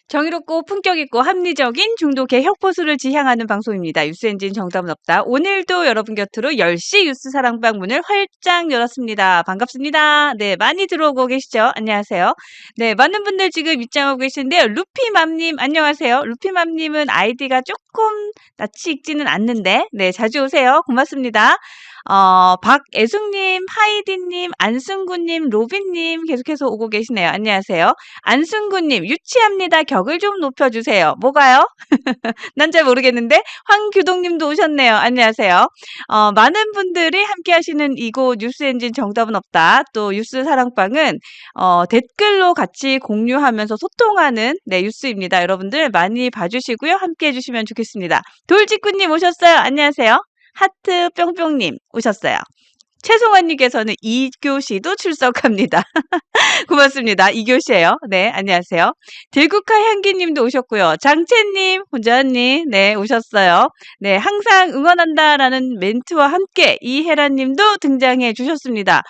정의롭고 품격 있고 합리적인 중도 개혁보수를 지향하는 방송입니다. 뉴스엔진 정답은 없다. 오늘도 여러분 곁으로 10시 뉴스 사랑방 문을 활짝 열었습니다. 반갑습니다. 네, 많이 들어오고 계시죠? 안녕하세요. 네, 많은 분들 지금 입장하고 계신데요. 루피맘님 안녕하세요. 루피맘님은 아이디가 조금 낯이 익지는 않는데 네, 자주 오세요. 고맙습니다. 박애숙님, 하이디님, 안승구님, 로빈님 계속해서 오고 계시네요. 안녕하세요. 안승구님, 유치합니다. 격을 좀 높여주세요. 뭐가요? 난 잘 모르겠는데 황규동님도 오셨네요. 안녕하세요. 많은 분들이 함께 하시는 이곳 뉴스엔진 정답은 없다. 또 뉴스 사랑방은 댓글로 같이 공유하면서 소통하는 네, 뉴스입니다. 여러분들 많이 봐주시고요. 함께 해주시면 좋겠습니다. 돌직구님 오셨어요. 안녕하세요. 하트 뿅뿅님 오셨어요. 최송환님께서는 2교시도 출석합니다. 고맙습니다. 2교시예요. 네, 안녕하세요. 들국화 향기님도 오셨고요. 장채님, 혼자님, 네, 오셨어요. 네, 항상 응원한다라는 멘트와 함께 이혜란님도 등장해 주셨습니다.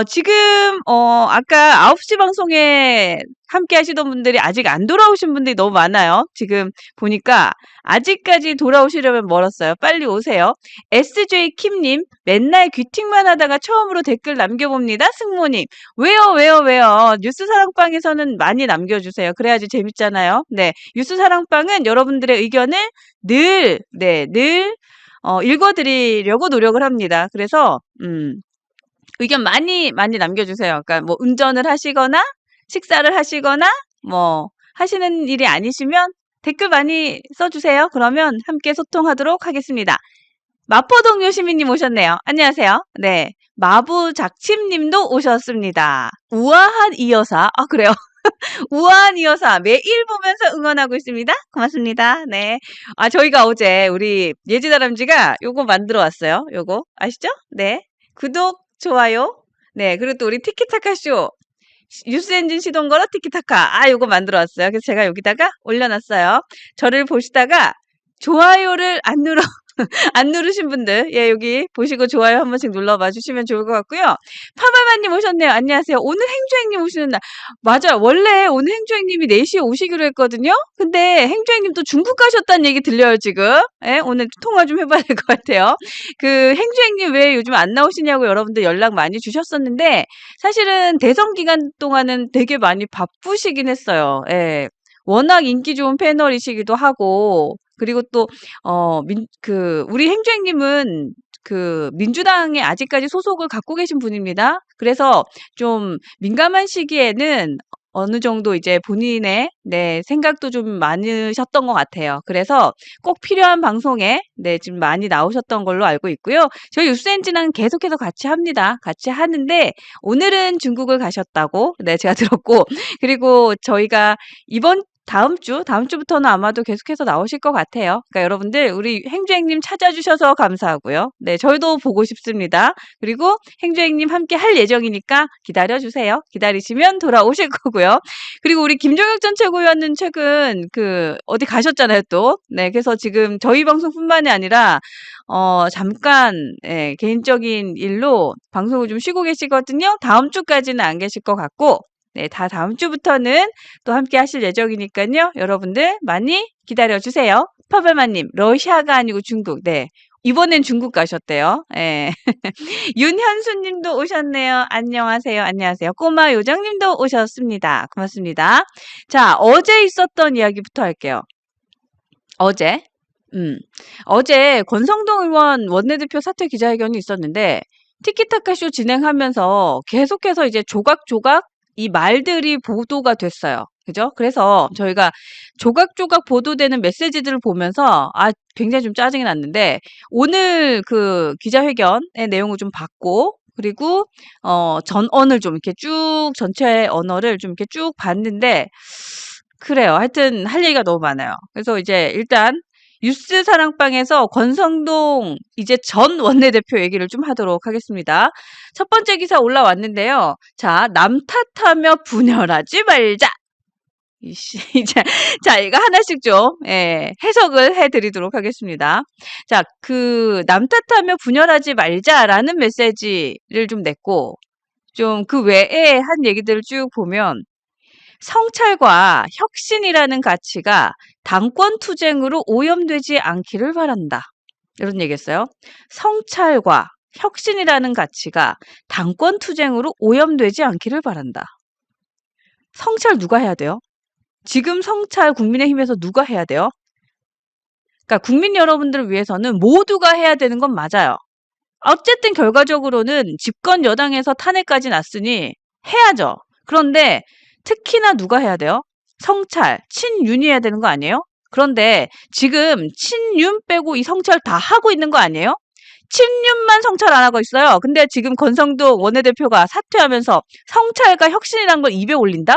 지금 아까 9시 방송에 함께 하시던 분들이 아직 안 돌아오신 분들이 너무 많아요. 지금 보니까 아직까지 돌아오시려면 멀었어요. 빨리 오세요. SJ킴님, 맨날 귀팅만 하다가 처음으로 댓글 남겨봅니다. 승모님, 왜요? 뉴스 사랑방에서는 많이 남겨주세요. 그래야지 재밌잖아요. 네. 뉴스 사랑방은 여러분들의 의견을 늘 읽어드리려고 노력을 합니다. 그래서, 의견 많이 남겨주세요. 그러니까 뭐 운전을 하시거나, 식사를 하시거나, 뭐, 하시는 일이 아니시면 댓글 많이 써주세요. 그러면 함께 소통하도록 하겠습니다. 마포동요 시민님 오셨네요. 안녕하세요. 네. 마부작침님도 오셨습니다. 우아한 이 여사. 아, 그래요. 우아한 이 여사 매일 보면서 응원하고 있습니다. 고맙습니다. 네. 아, 저희가 어제 우리 예지다람쥐가 요거 만들어 왔어요. 요거 아시죠? 네. 구독, 좋아요. 네. 그리고 또 우리 티키타카쇼. 뉴스엔진 시동 걸어 티키타카. 아, 요거 만들어 왔어요. 그래서 제가 여기다가 올려놨어요. 저를 보시다가 좋아요를 안 누르신 분들, 예, 여기 보시고 좋아요 한 번씩 눌러봐 주시면 좋을 것 같고요. 파마마님 오셨네요. 안녕하세요. 오늘 행주행님 오시는 날. 맞아요. 원래 오늘 행주행님이 4시에 오시기로 했거든요. 근데 행주행님 또 중국 가셨다는 얘기 들려요, 지금. 예, 오늘 통화 좀 해봐야 될 것 같아요. 그 행주행님 왜 요즘 안 나오시냐고 여러분들 연락 많이 주셨었는데, 사실은 대선 기간 동안은 되게 많이 바쁘시긴 했어요. 예. 워낙 인기 좋은 패널이시기도 하고, 그리고 또 우리 행주행님은 그 민주당에 아직까지 소속을 갖고 계신 분입니다. 그래서 좀 민감한 시기에는 어느 정도 이제 본인의 네, 생각도 좀 많으셨던 것 같아요. 그래서 꼭 필요한 방송에 네, 지금 많이 나오셨던 걸로 알고 있고요. 저희 뉴스엔진은 계속해서 같이 합니다. 같이 하는데 오늘은 중국을 가셨다고 네, 제가 들었고 그리고 저희가 다음 주부터는 아마도 계속해서 나오실 것 같아요. 그러니까 여러분들, 우리 행주행님 찾아주셔서 감사하고요. 네, 저희도 보고 싶습니다. 그리고 행주행님 함께 할 예정이니까 기다려주세요. 기다리시면 돌아오실 거고요. 그리고 우리 김종혁 전 최고위원은 최근 어디 가셨잖아요, 또. 네, 그래서 지금 저희 방송뿐만이 아니라, 잠깐, 예, 개인적인 일로 방송을 좀 쉬고 계시거든요. 다음 주까지는 안 계실 것 같고, 네, 다음 주부터는 또 함께 하실 예정이니까요. 여러분들 많이 기다려주세요. 파벨마님, 러시아가 아니고 중국. 네. 이번엔 중국 가셨대요. 예. 윤현수님도 오셨네요. 안녕하세요. 안녕하세요. 꼬마 요정님도 오셨습니다. 고맙습니다. 자, 어제 있었던 이야기부터 할게요. 어제. 어제 권성동 의원 원내대표 사퇴 기자회견이 있었는데, 티키타카쇼 진행하면서 계속해서 이제 조각조각 이 말들이 보도가 됐어요. 그죠? 그래서 저희가 조각조각 보도되는 메시지들을 보면서 굉장히 좀 짜증이 났는데 오늘 그 기자회견의 내용을 좀 봤고 그리고 전언을 좀 이렇게 쭉 전체 언어를 좀 이렇게 쭉 봤는데 그래요. 하여튼 할 얘기가 너무 많아요. 그래서 이제 일단 뉴스 사랑방에서 권성동 이제 전 원내대표 얘기를 좀 하도록 하겠습니다. 첫 번째 기사 올라왔는데요. 자, 남 탓하며 분열하지 말자. 자, 이거 하나씩 좀, 예, 해석을 해드리도록 하겠습니다. 자, 남 탓하며 분열하지 말자라는 메시지를 좀 냈고, 좀 그 외에 한 얘기들을 쭉 보면, 성찰과 혁신이라는 가치가 당권 투쟁으로 오염되지 않기를 바란다. 이런 얘기했어요. 성찰과 혁신이라는 가치가 당권 투쟁으로 오염되지 않기를 바란다. 성찰 누가 해야 돼요? 지금 성찰 국민의힘에서 누가 해야 돼요? 그러니까 국민 여러분들을 위해서는 모두가 해야 되는 건 맞아요. 어쨌든 결과적으로는 집권 여당에서 탄핵까지 났으니 해야죠. 그런데 특히나 누가 해야 돼요? 성찰, 친윤이 해야 되는 거 아니에요? 그런데 지금 친윤 빼고 이 성찰 다 하고 있는 거 아니에요? 친윤만 성찰 안 하고 있어요. 근데 지금 권성동 원내대표가 사퇴하면서 성찰과 혁신이란 걸 입에 올린다?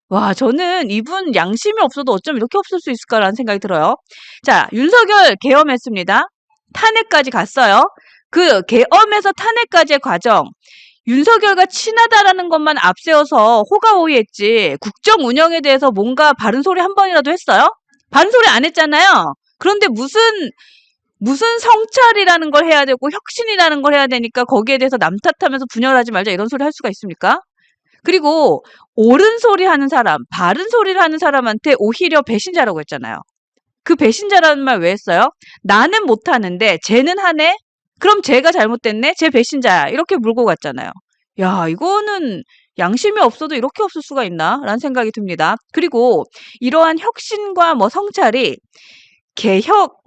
와, 저는 이분 양심이 없어도 어쩜 이렇게 없을 수 있을까라는 생각이 들어요. 자, 윤석열 계엄했습니다. 탄핵까지 갔어요. 그 계엄에서 탄핵까지의 과정, 윤석열과 친하다라는 것만 앞세워서 호가호위했지 국정 운영에 대해서 뭔가 바른 소리 한 번이라도 했어요? 바른 소리 안 했잖아요. 그런데 무슨 성찰이라는 걸 해야 되고 혁신이라는 걸 해야 되니까 거기에 대해서 남 탓하면서 분열하지 말자 이런 소리 할 수가 있습니까? 그리고 옳은 소리 하는 사람, 바른 소리를 하는 사람한테 오히려 배신자라고 했잖아요. 그 배신자라는 말 왜 했어요? 나는 못하는데 쟤는 하네? 그럼 쟤가 잘못됐네? 쟤 배신자야. 이렇게 물고 갔잖아요. 야, 이거는 양심이 없어도 이렇게 없을 수가 있나? 라는 생각이 듭니다. 그리고 이러한 혁신과 뭐 성찰이 개혁,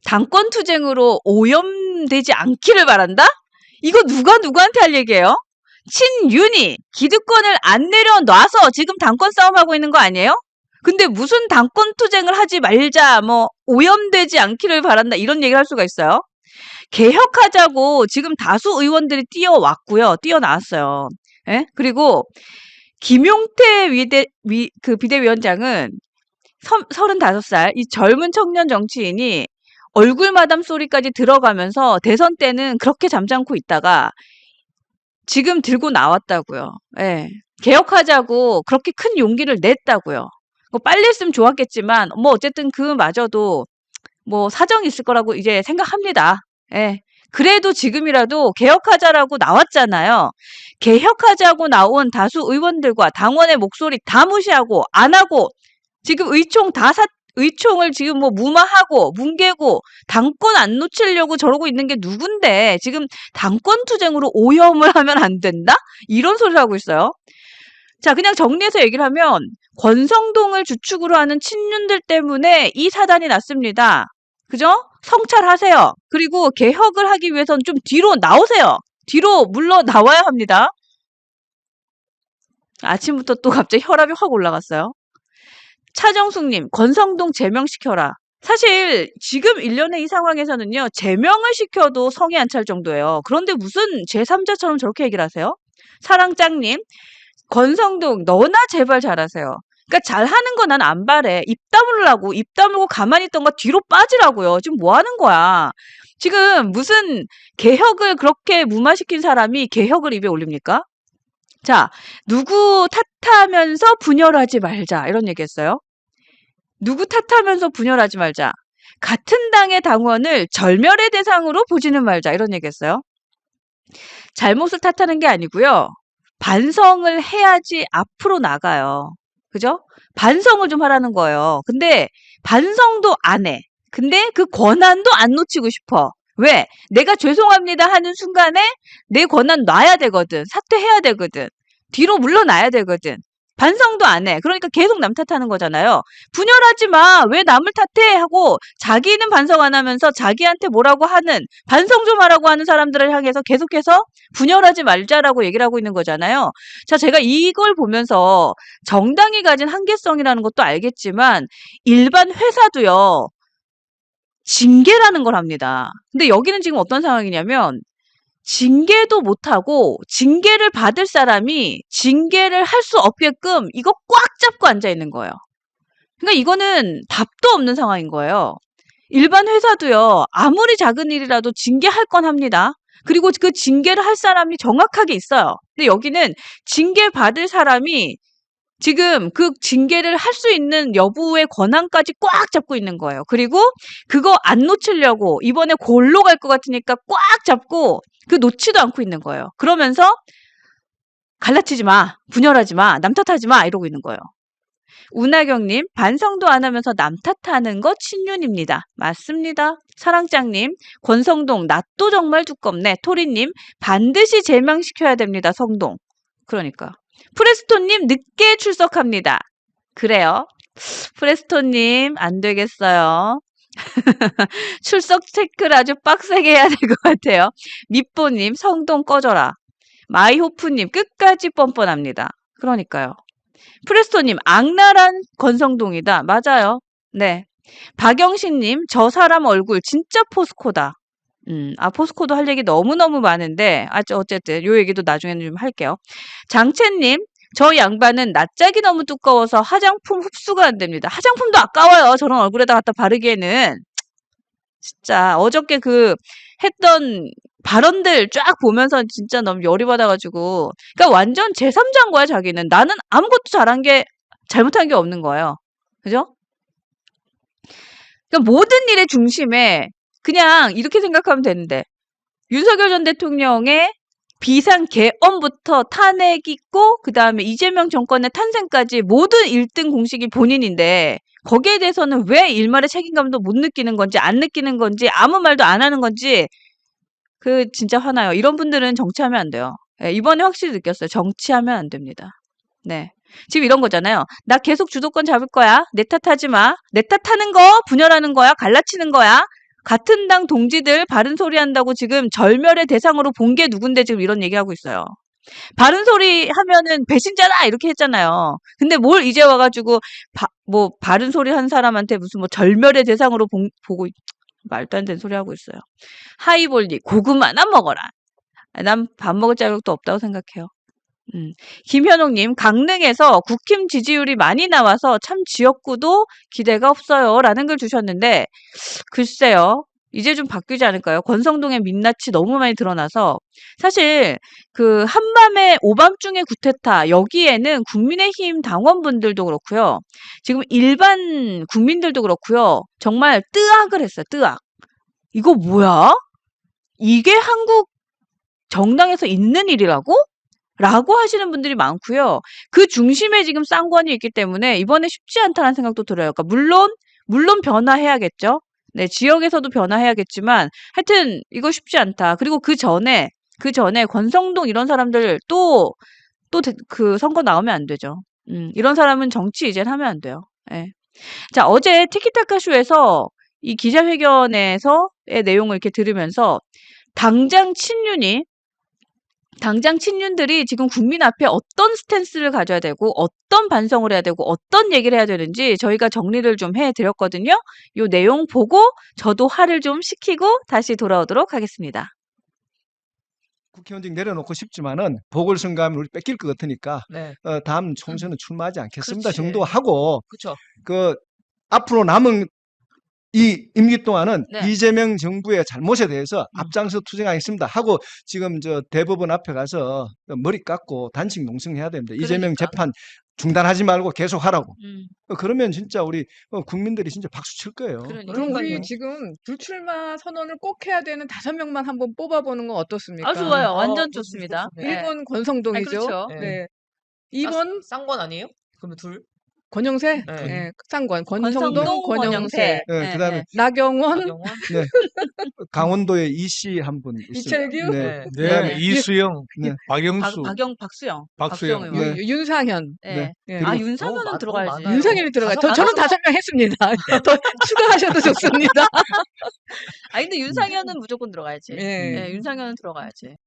당권 투쟁으로 오염되지 않기를 바란다? 이거 누가 누구한테 할 얘기예요? 친윤이 기득권을 안 내려놔서 지금 당권 싸움하고 있는 거 아니에요? 근데 무슨 당권 투쟁을 하지 말자, 뭐 오염되지 않기를 바란다 이런 얘기를 할 수가 있어요? 개혁하자고 지금 다수 의원들이 뛰어왔고요. 뛰어나왔어요. 예? 그리고 김용태 비대위원장은 35살 이 젊은 청년 정치인이 얼굴 마담 소리까지 들어가면서 대선 때는 그렇게 잠잠고 있다가 지금 들고 나왔다고요. 예. 개혁하자고 그렇게 큰 용기를 냈다고요. 뭐 빨리 했으면 좋았겠지만 뭐 어쨌든 그마저도 뭐 사정이 있을 거라고 이제 생각합니다. 예. 그래도 지금이라도 개혁하자라고 나왔잖아요. 개혁하자고 나온 다수 의원들과 당원의 목소리 다 무시하고 안 하고 지금 의총을 지금 뭐 무마하고 뭉개고 당권 안 놓치려고 저러고 있는 게 누군데 지금 당권 투쟁으로 오염을 하면 안 된다? 이런 소리를 하고 있어요. 자, 그냥 정리해서 얘기를 하면 권성동을 주축으로 하는 친윤들 때문에 이 사단이 났습니다. 그죠? 성찰하세요. 그리고 개혁을 하기 위해서는 좀 뒤로 나오세요. 뒤로 물러나와야 합니다. 아침부터 또 갑자기 혈압이 확 올라갔어요. 차정숙님, 권성동 제명시켜라. 사실 지금 일련의 이 상황에서는요. 제명을 시켜도 성이 안 찰 정도예요. 그런데 무슨 제3자처럼 저렇게 얘기를 하세요? 사랑짱님, 권성동 너나 제발 잘하세요. 그러니까 잘하는 거 난 안 바래. 입 다물라고. 입 다물고 가만히 있던 거 뒤로 빠지라고요. 지금 뭐 하는 거야? 지금 무슨 개혁을 그렇게 무마시킨 사람이 개혁을 입에 올립니까? 자, 누구 탓하면서 분열하지 말자. 이런 얘기했어요. 누구 탓하면서 분열하지 말자. 같은 당의 당원을 절멸의 대상으로 보지는 말자. 이런 얘기했어요. 잘못을 탓하는 게 아니고요. 반성을 해야지 앞으로 나가요. 그죠? 반성을 좀 하라는 거예요. 근데 반성도 안 해. 근데 그 권한도 안 놓치고 싶어. 왜? 내가 죄송합니다 하는 순간에 내 권한 놔야 되거든. 사퇴해야 되거든. 뒤로 물러나야 되거든. 반성도 안 해. 그러니까 계속 남 탓하는 거잖아요. 분열하지 마. 왜 남을 탓해? 하고 자기는 반성 안 하면서 자기한테 뭐라고 하는 반성 좀 하라고 하는 사람들을 향해서 계속해서 분열하지 말자라고 얘기를 하고 있는 거잖아요. 자, 제가 이걸 보면서 정당이 가진 한계성이라는 것도 알겠지만 일반 회사도요. 징계라는 걸 합니다. 근데 여기는 지금 어떤 상황이냐면 징계도 못하고 징계를 받을 사람이 징계를 할 수 없게끔 이거 꽉 잡고 앉아 있는 거예요. 그러니까 이거는 답도 없는 상황인 거예요. 일반 회사도요. 아무리 작은 일이라도 징계할 건 합니다. 그리고 그 징계를 할 사람이 정확하게 있어요. 근데 여기는 징계받을 사람이 지금 그 징계를 할 수 있는 여부의 권한까지 꽉 잡고 있는 거예요. 그리고 그거 안 놓치려고 이번에 골로 갈 것 같으니까 꽉 잡고 그 놓지도 않고 있는 거예요. 그러면서 갈라치지 마, 분열하지 마, 남 탓하지 마 이러고 있는 거예요. 우나경님, 반성도 안 하면서 남 탓하는 거 친윤입니다. 맞습니다. 사랑짱님, 권성동, 낯도 정말 두껍네. 토리님, 반드시 제명시켜야 됩니다. 성동. 그러니까. 프레스톤님, 늦게 출석합니다. 그래요. 프레스톤님, 안 되겠어요. 출석 체크를 아주 빡세게 해야 될 것 같아요. 밑보님, 성동 꺼져라. 마이호프님, 끝까지 뻔뻔합니다. 그러니까요. 프레스토님, 악랄한 권성동이다. 맞아요. 네. 박영신님, 저 사람 얼굴 진짜 포스코다. 포스코도 할 얘기 너무너무 많은데, 어쨌든, 요 얘기도 나중에는 좀 할게요. 장채님, 저 양반은 낯짝이 너무 두꺼워서 화장품 흡수가 안 됩니다. 화장품도 아까워요. 저런 얼굴에다 갖다 바르기에는. 진짜, 어저께 했던 발언들 쫙 보면서 진짜 너무 열이 받아가지고. 그러니까 완전 제3자인 거야, 자기는. 나는 아무것도 잘못한 게 없는 거예요. 그죠? 그러니까 모든 일의 중심에 그냥 이렇게 생각하면 되는데, 윤석열 전 대통령의 비상계엄부터 탄핵 있고, 그 다음에 이재명 정권의 탄생까지 모든 1등 공식이 본인인데, 거기에 대해서는 왜 일말의 책임감도 못 느끼는 건지, 안 느끼는 건지, 아무 말도 안 하는 건지, 진짜 화나요. 이런 분들은 정치하면 안 돼요. 예, 이번에 확실히 느꼈어요. 정치하면 안 됩니다. 네. 지금 이런 거잖아요. 나 계속 주도권 잡을 거야. 내 탓하지 마. 내 탓하는 거 분열하는 거야. 갈라치는 거야. 같은 당 동지들 바른 소리 한다고 지금 절멸의 대상으로 본 게 누군데 지금 이런 얘기하고 있어요. 바른 소리 하면은 배신자다 이렇게 했잖아요. 근데 뭘 이제 와가지고 바른 소리 한 사람한테 무슨 절멸의 대상으로 보고 말도 안 되는 소리 하고 있어요. 하이볼리 고구마나 먹어라. 난 밥 먹을 자격도 없다고 생각해요. 김현옥님, 강릉에서 국힘 지지율이 많이 나와서 참 지역구도 기대가 없어요. 라는 글 주셨는데, 글쎄요. 이제 좀 바뀌지 않을까요? 권성동의 민낯이 너무 많이 드러나서, 사실, 한밤에 오밤중에 구테타, 여기에는 국민의힘 당원분들도 그렇고요. 지금 일반 국민들도 그렇고요. 정말 뜨악을 했어요, 뜨악. 이거 뭐야? 이게 한국 정당에서 있는 일이라고? 라고 하시는 분들이 많고요. 그 중심에 지금 쌍권이 있기 때문에 이번에 쉽지 않다는 생각도 들어요. 그러니까 물론 변화해야겠죠. 네, 지역에서도 변화해야겠지만 하여튼 이거 쉽지 않다. 그리고 그 전에 권성동 이런 사람들 또 선거 나오면 안 되죠. 이런 사람은 정치 이젠 하면 안 돼요. 예. 자, 어제 티키타카 쇼에서 이 기자회견에서의 내용을 이렇게 들으면서 당장 친윤들이 지금 국민 앞에 어떤 스탠스를 가져야 되고 어떤 반성을 해야 되고 어떤 얘기를 해야 되는지 저희가 정리를 좀 해드렸거든요. 이 내용 보고 저도 화를 좀 식히고 다시 돌아오도록 하겠습니다. 국회의원직 내려놓고 싶지만은 보궐선거하면 우리 뺏길 것 같으니까 네. 다음 총선은 출마하지 않겠습니다. 그렇지. 정도 하고 그쵸. 앞으로 남은 이 임기 동안은 네. 이재명 정부의 잘못에 대해서 앞장서 투쟁하겠습니다 하고 지금 대법원 앞에 가서 머리 깎고 단식 농성해야 됩니다. 이재명 그러니까. 재판 중단하지 말고 계속 하라고. 음, 그러면 진짜 우리 국민들이 진짜 박수 칠 거예요. 그러니까. 그럼 우리 그러니까요. 지금 불출마 선언을 꼭 해야 되는 5명만 한번 뽑아보는 건 어떻습니까? 아, 좋아요. 완전 좋습니다. 좋습니다. 네. 1번 권성동이죠. 그렇죠. 네. 2번 쌍권 아니에요? 그러면 둘? 권영세, 네. 네. 쌍권, 권성동, 권성동, 권영세. 권영세, 네, 그다음에 네. 나경원, 나경원? 강원도에 이씨 한 분 있습니다. 이철규, 네. 네. 그다음에 이수영, 네. 박영수, 박수영. 박수영. 의원. 네. 윤상현. 네. 네. 아, 그리고 윤상현은 너무 들어가야지. 많아요. 윤상현이 들어가요. 다섯 저는 명? 5명 했습니다. 더 추가하셔도 좋습니다. 아니, 근데 윤상현은 무조건 들어가야지. 네. 네, 윤상현은 들어가야지.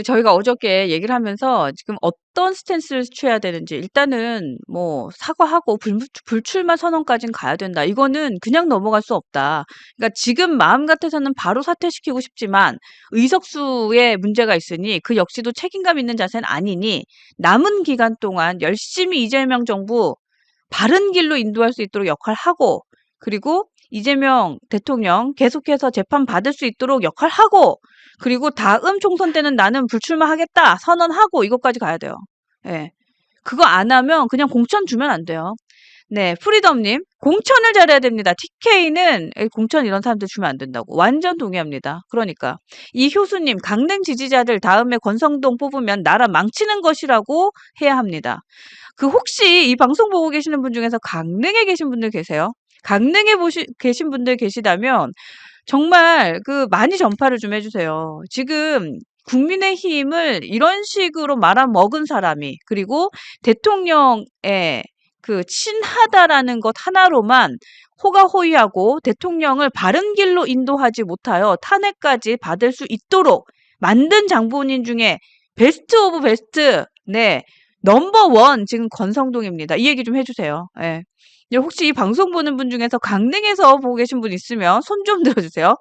저희가 어저께 얘기를 하면서 지금 어떤 스탠스를 취해야 되는지 일단은 사과하고 불출마 선언까지는 가야 된다. 이거는 그냥 넘어갈 수 없다. 그러니까 지금 마음 같아서는 바로 사퇴시키고 싶지만 의석수에 문제가 있으니 그 역시도 책임감 있는 자세는 아니니 남은 기간 동안 열심히 이재명 정부 바른 길로 인도할 수 있도록 역할하고 그리고 이재명 대통령 계속해서 재판 받을 수 있도록 역할하고 그리고 다음 총선 때는 나는 불출마하겠다 선언하고 이것까지 가야 돼요. 예. 그거 안 하면 그냥 공천 주면 안 돼요. 네, 프리덤님, 공천을 잘해야 됩니다. TK는 공천 이런 사람들 주면 안 된다고. 완전 동의합니다. 그러니까. 이효수님, 강릉 지지자들 다음에 권성동 뽑으면 나라 망치는 것이라고 해야 합니다. 그 혹시 이 방송 보고 계시는 분 중에서 강릉에 계신 분들 계세요? 강릉에 계신 분들 계시다면 정말 그 많이 전파를 좀 해주세요. 지금 국민의힘을 이런 식으로 말아먹은 사람이 그리고 대통령의 그 친하다라는 것 하나로만 호가호위하고 대통령을 바른 길로 인도하지 못하여 탄핵까지 받을 수 있도록 만든 장본인 중에 베스트 오브 베스트, 네, 넘버 원 지금 권성동입니다. 이 얘기 좀 해주세요. 예. 혹시 이 방송 보는 분 중에서 강릉에서 보고 계신 분 있으면 손 좀 들어주세요.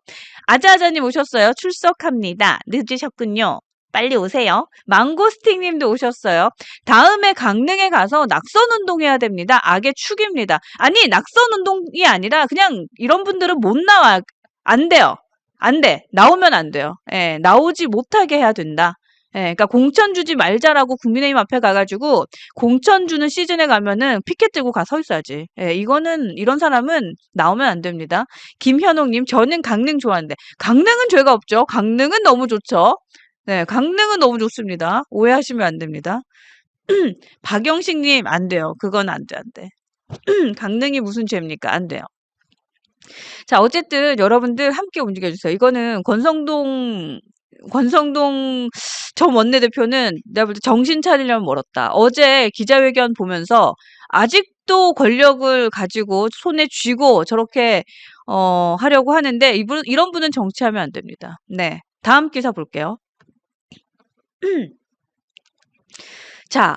아자아자님 오셨어요. 출석합니다. 늦으셨군요. 빨리 오세요. 망고스틱 님도 오셨어요. 다음에 강릉에 가서 낙선 운동해야 됩니다. 악의 축입니다. 아니, 낙선 운동이 아니라 그냥 이런 분들은 못 나와. 안 돼요. 안 돼. 나오면 안 돼요. 예, 나오지 못하게 해야 된다. 예, 그러니까 공천 주지 말자라고 국민의힘 앞에 가가지고 공천 주는 시즌에 가면은 피켓 들고 가 서 있어야지. 예, 이런 사람은 나오면 안 됩니다. 김현옥님, 저는 강릉 좋아하는데 강릉은 죄가 없죠. 강릉은 너무 좋죠. 네, 강릉은 너무 좋습니다. 오해하시면 안 됩니다. 박영식님, 안 돼요. 그건 안 돼, 안 돼. 강릉이 무슨 죄입니까? 안 돼요. 자, 어쨌든 여러분들 함께 움직여주세요. 이거는 권성동 전 원내대표는 내가 볼 때 정신 차리려면 멀었다. 어제 기자회견 보면서 아직도 권력을 가지고 손에 쥐고 저렇게 하려고 하는데 이런 분은 정치하면 안 됩니다. 네, 다음 기사 볼게요. 자,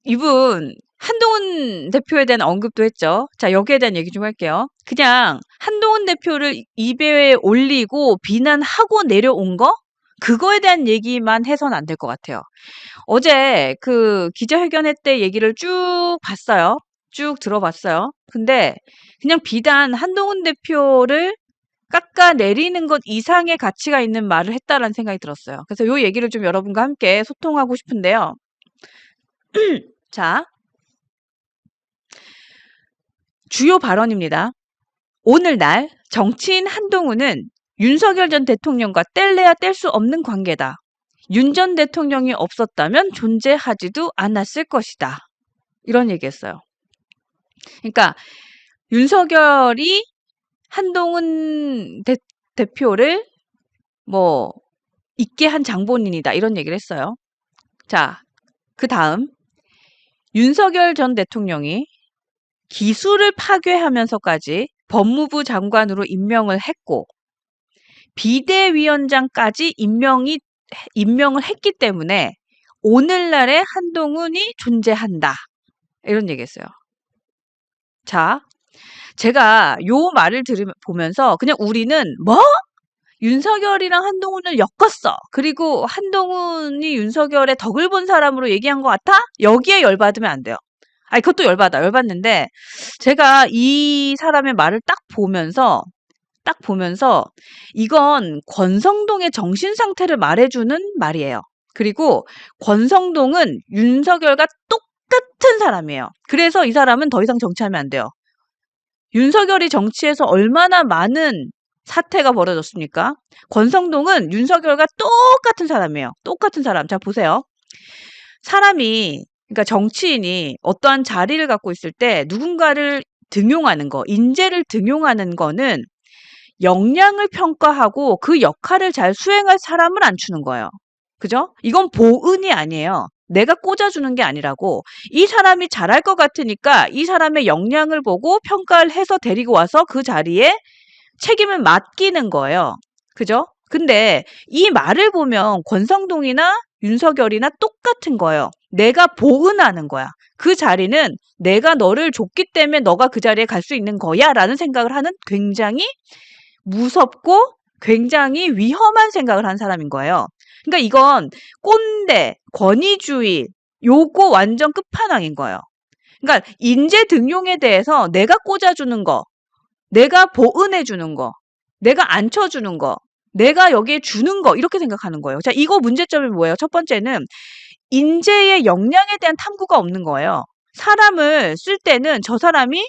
이분 한동훈 대표에 대한 언급도 했죠. 자, 여기에 대한 얘기 좀 할게요. 그냥 한동훈 대표를 입에 올리고 비난하고 내려온 거? 그거에 대한 얘기만 해서는 안 될 것 같아요. 어제 그 기자회견회 때 얘기를 쭉 봤어요. 쭉 들어봤어요. 근데 그냥 비단 한동훈 대표를 깎아내리는 것 이상의 가치가 있는 말을 했다라는 생각이 들었어요. 그래서 요 얘기를 좀 여러분과 함께 소통하고 싶은데요. 자, 주요 발언입니다. 오늘날 정치인 한동훈은 윤석열 전 대통령과 뗄래야 뗄 수 없는 관계다. 윤 전 대통령이 없었다면 존재하지도 않았을 것이다. 이런 얘기했어요. 그러니까 윤석열이 한동훈 대표를 뭐 있게 한 장본인이다. 이런 얘기를 했어요. 자, 그 다음 윤석열 전 대통령이 기수를 파괴하면서까지 법무부 장관으로 임명을 했고 비대위원장까지 임명을 했기 때문에 오늘날의 한동훈이 존재한다. 이런 얘기했어요. 자, 제가 요 말을 보면서 그냥 우리는 뭐? 윤석열이랑 한동훈을 엮었어. 그리고 한동훈이 윤석열의 덕을 본 사람으로 얘기한 것 같아? 여기에 열받으면 안 돼요. 아니, 그것도 열받는데, 제가 이 사람의 말을 딱 보면서, 이건 권성동의 정신 상태를 말해주는 말이에요. 그리고 권성동은 윤석열과 똑같은 사람이에요. 그래서 이 사람은 더 이상 정치하면 안 돼요. 윤석열이 정치에서 얼마나 많은 사태가 벌어졌습니까? 권성동은 윤석열과 똑같은 사람이에요. 똑같은 사람. 자, 보세요. 그러니까 정치인이 어떠한 자리를 갖고 있을 때 누군가를 등용하는 거, 인재를 등용하는 거는 역량을 평가하고 그 역할을 잘 수행할 사람을 안 주는 거예요. 그죠? 이건 보은이 아니에요. 내가 꽂아주는 게 아니라고. 이 사람이 잘할 것 같으니까 이 사람의 역량을 보고 평가를 해서 데리고 와서 그 자리에 책임을 맡기는 거예요. 그죠? 근데 이 말을 보면 권성동이나 윤석열이나 똑같은 거예요. 내가 보은하는 거야. 그 자리는 내가 너를 줬기 때문에 너가 그 자리에 갈 수 있는 거야 라는 생각을 하는 굉장히 무섭고 굉장히 위험한 생각을 한 사람인 거예요. 그러니까 이건 꼰대, 권위주의, 요거 완전 끝판왕인 거예요. 그러니까 인재 등용에 대해서 내가 꽂아주는 거, 내가 보은해주는 거, 내가 앉혀주는 거, 내가 여기에 주는 거 이렇게 생각하는 거예요. 자, 이거 문제점이 뭐예요? 첫 번째는 인재의 역량에 대한 탐구가 없는 거예요. 사람을 쓸 때는 저 사람이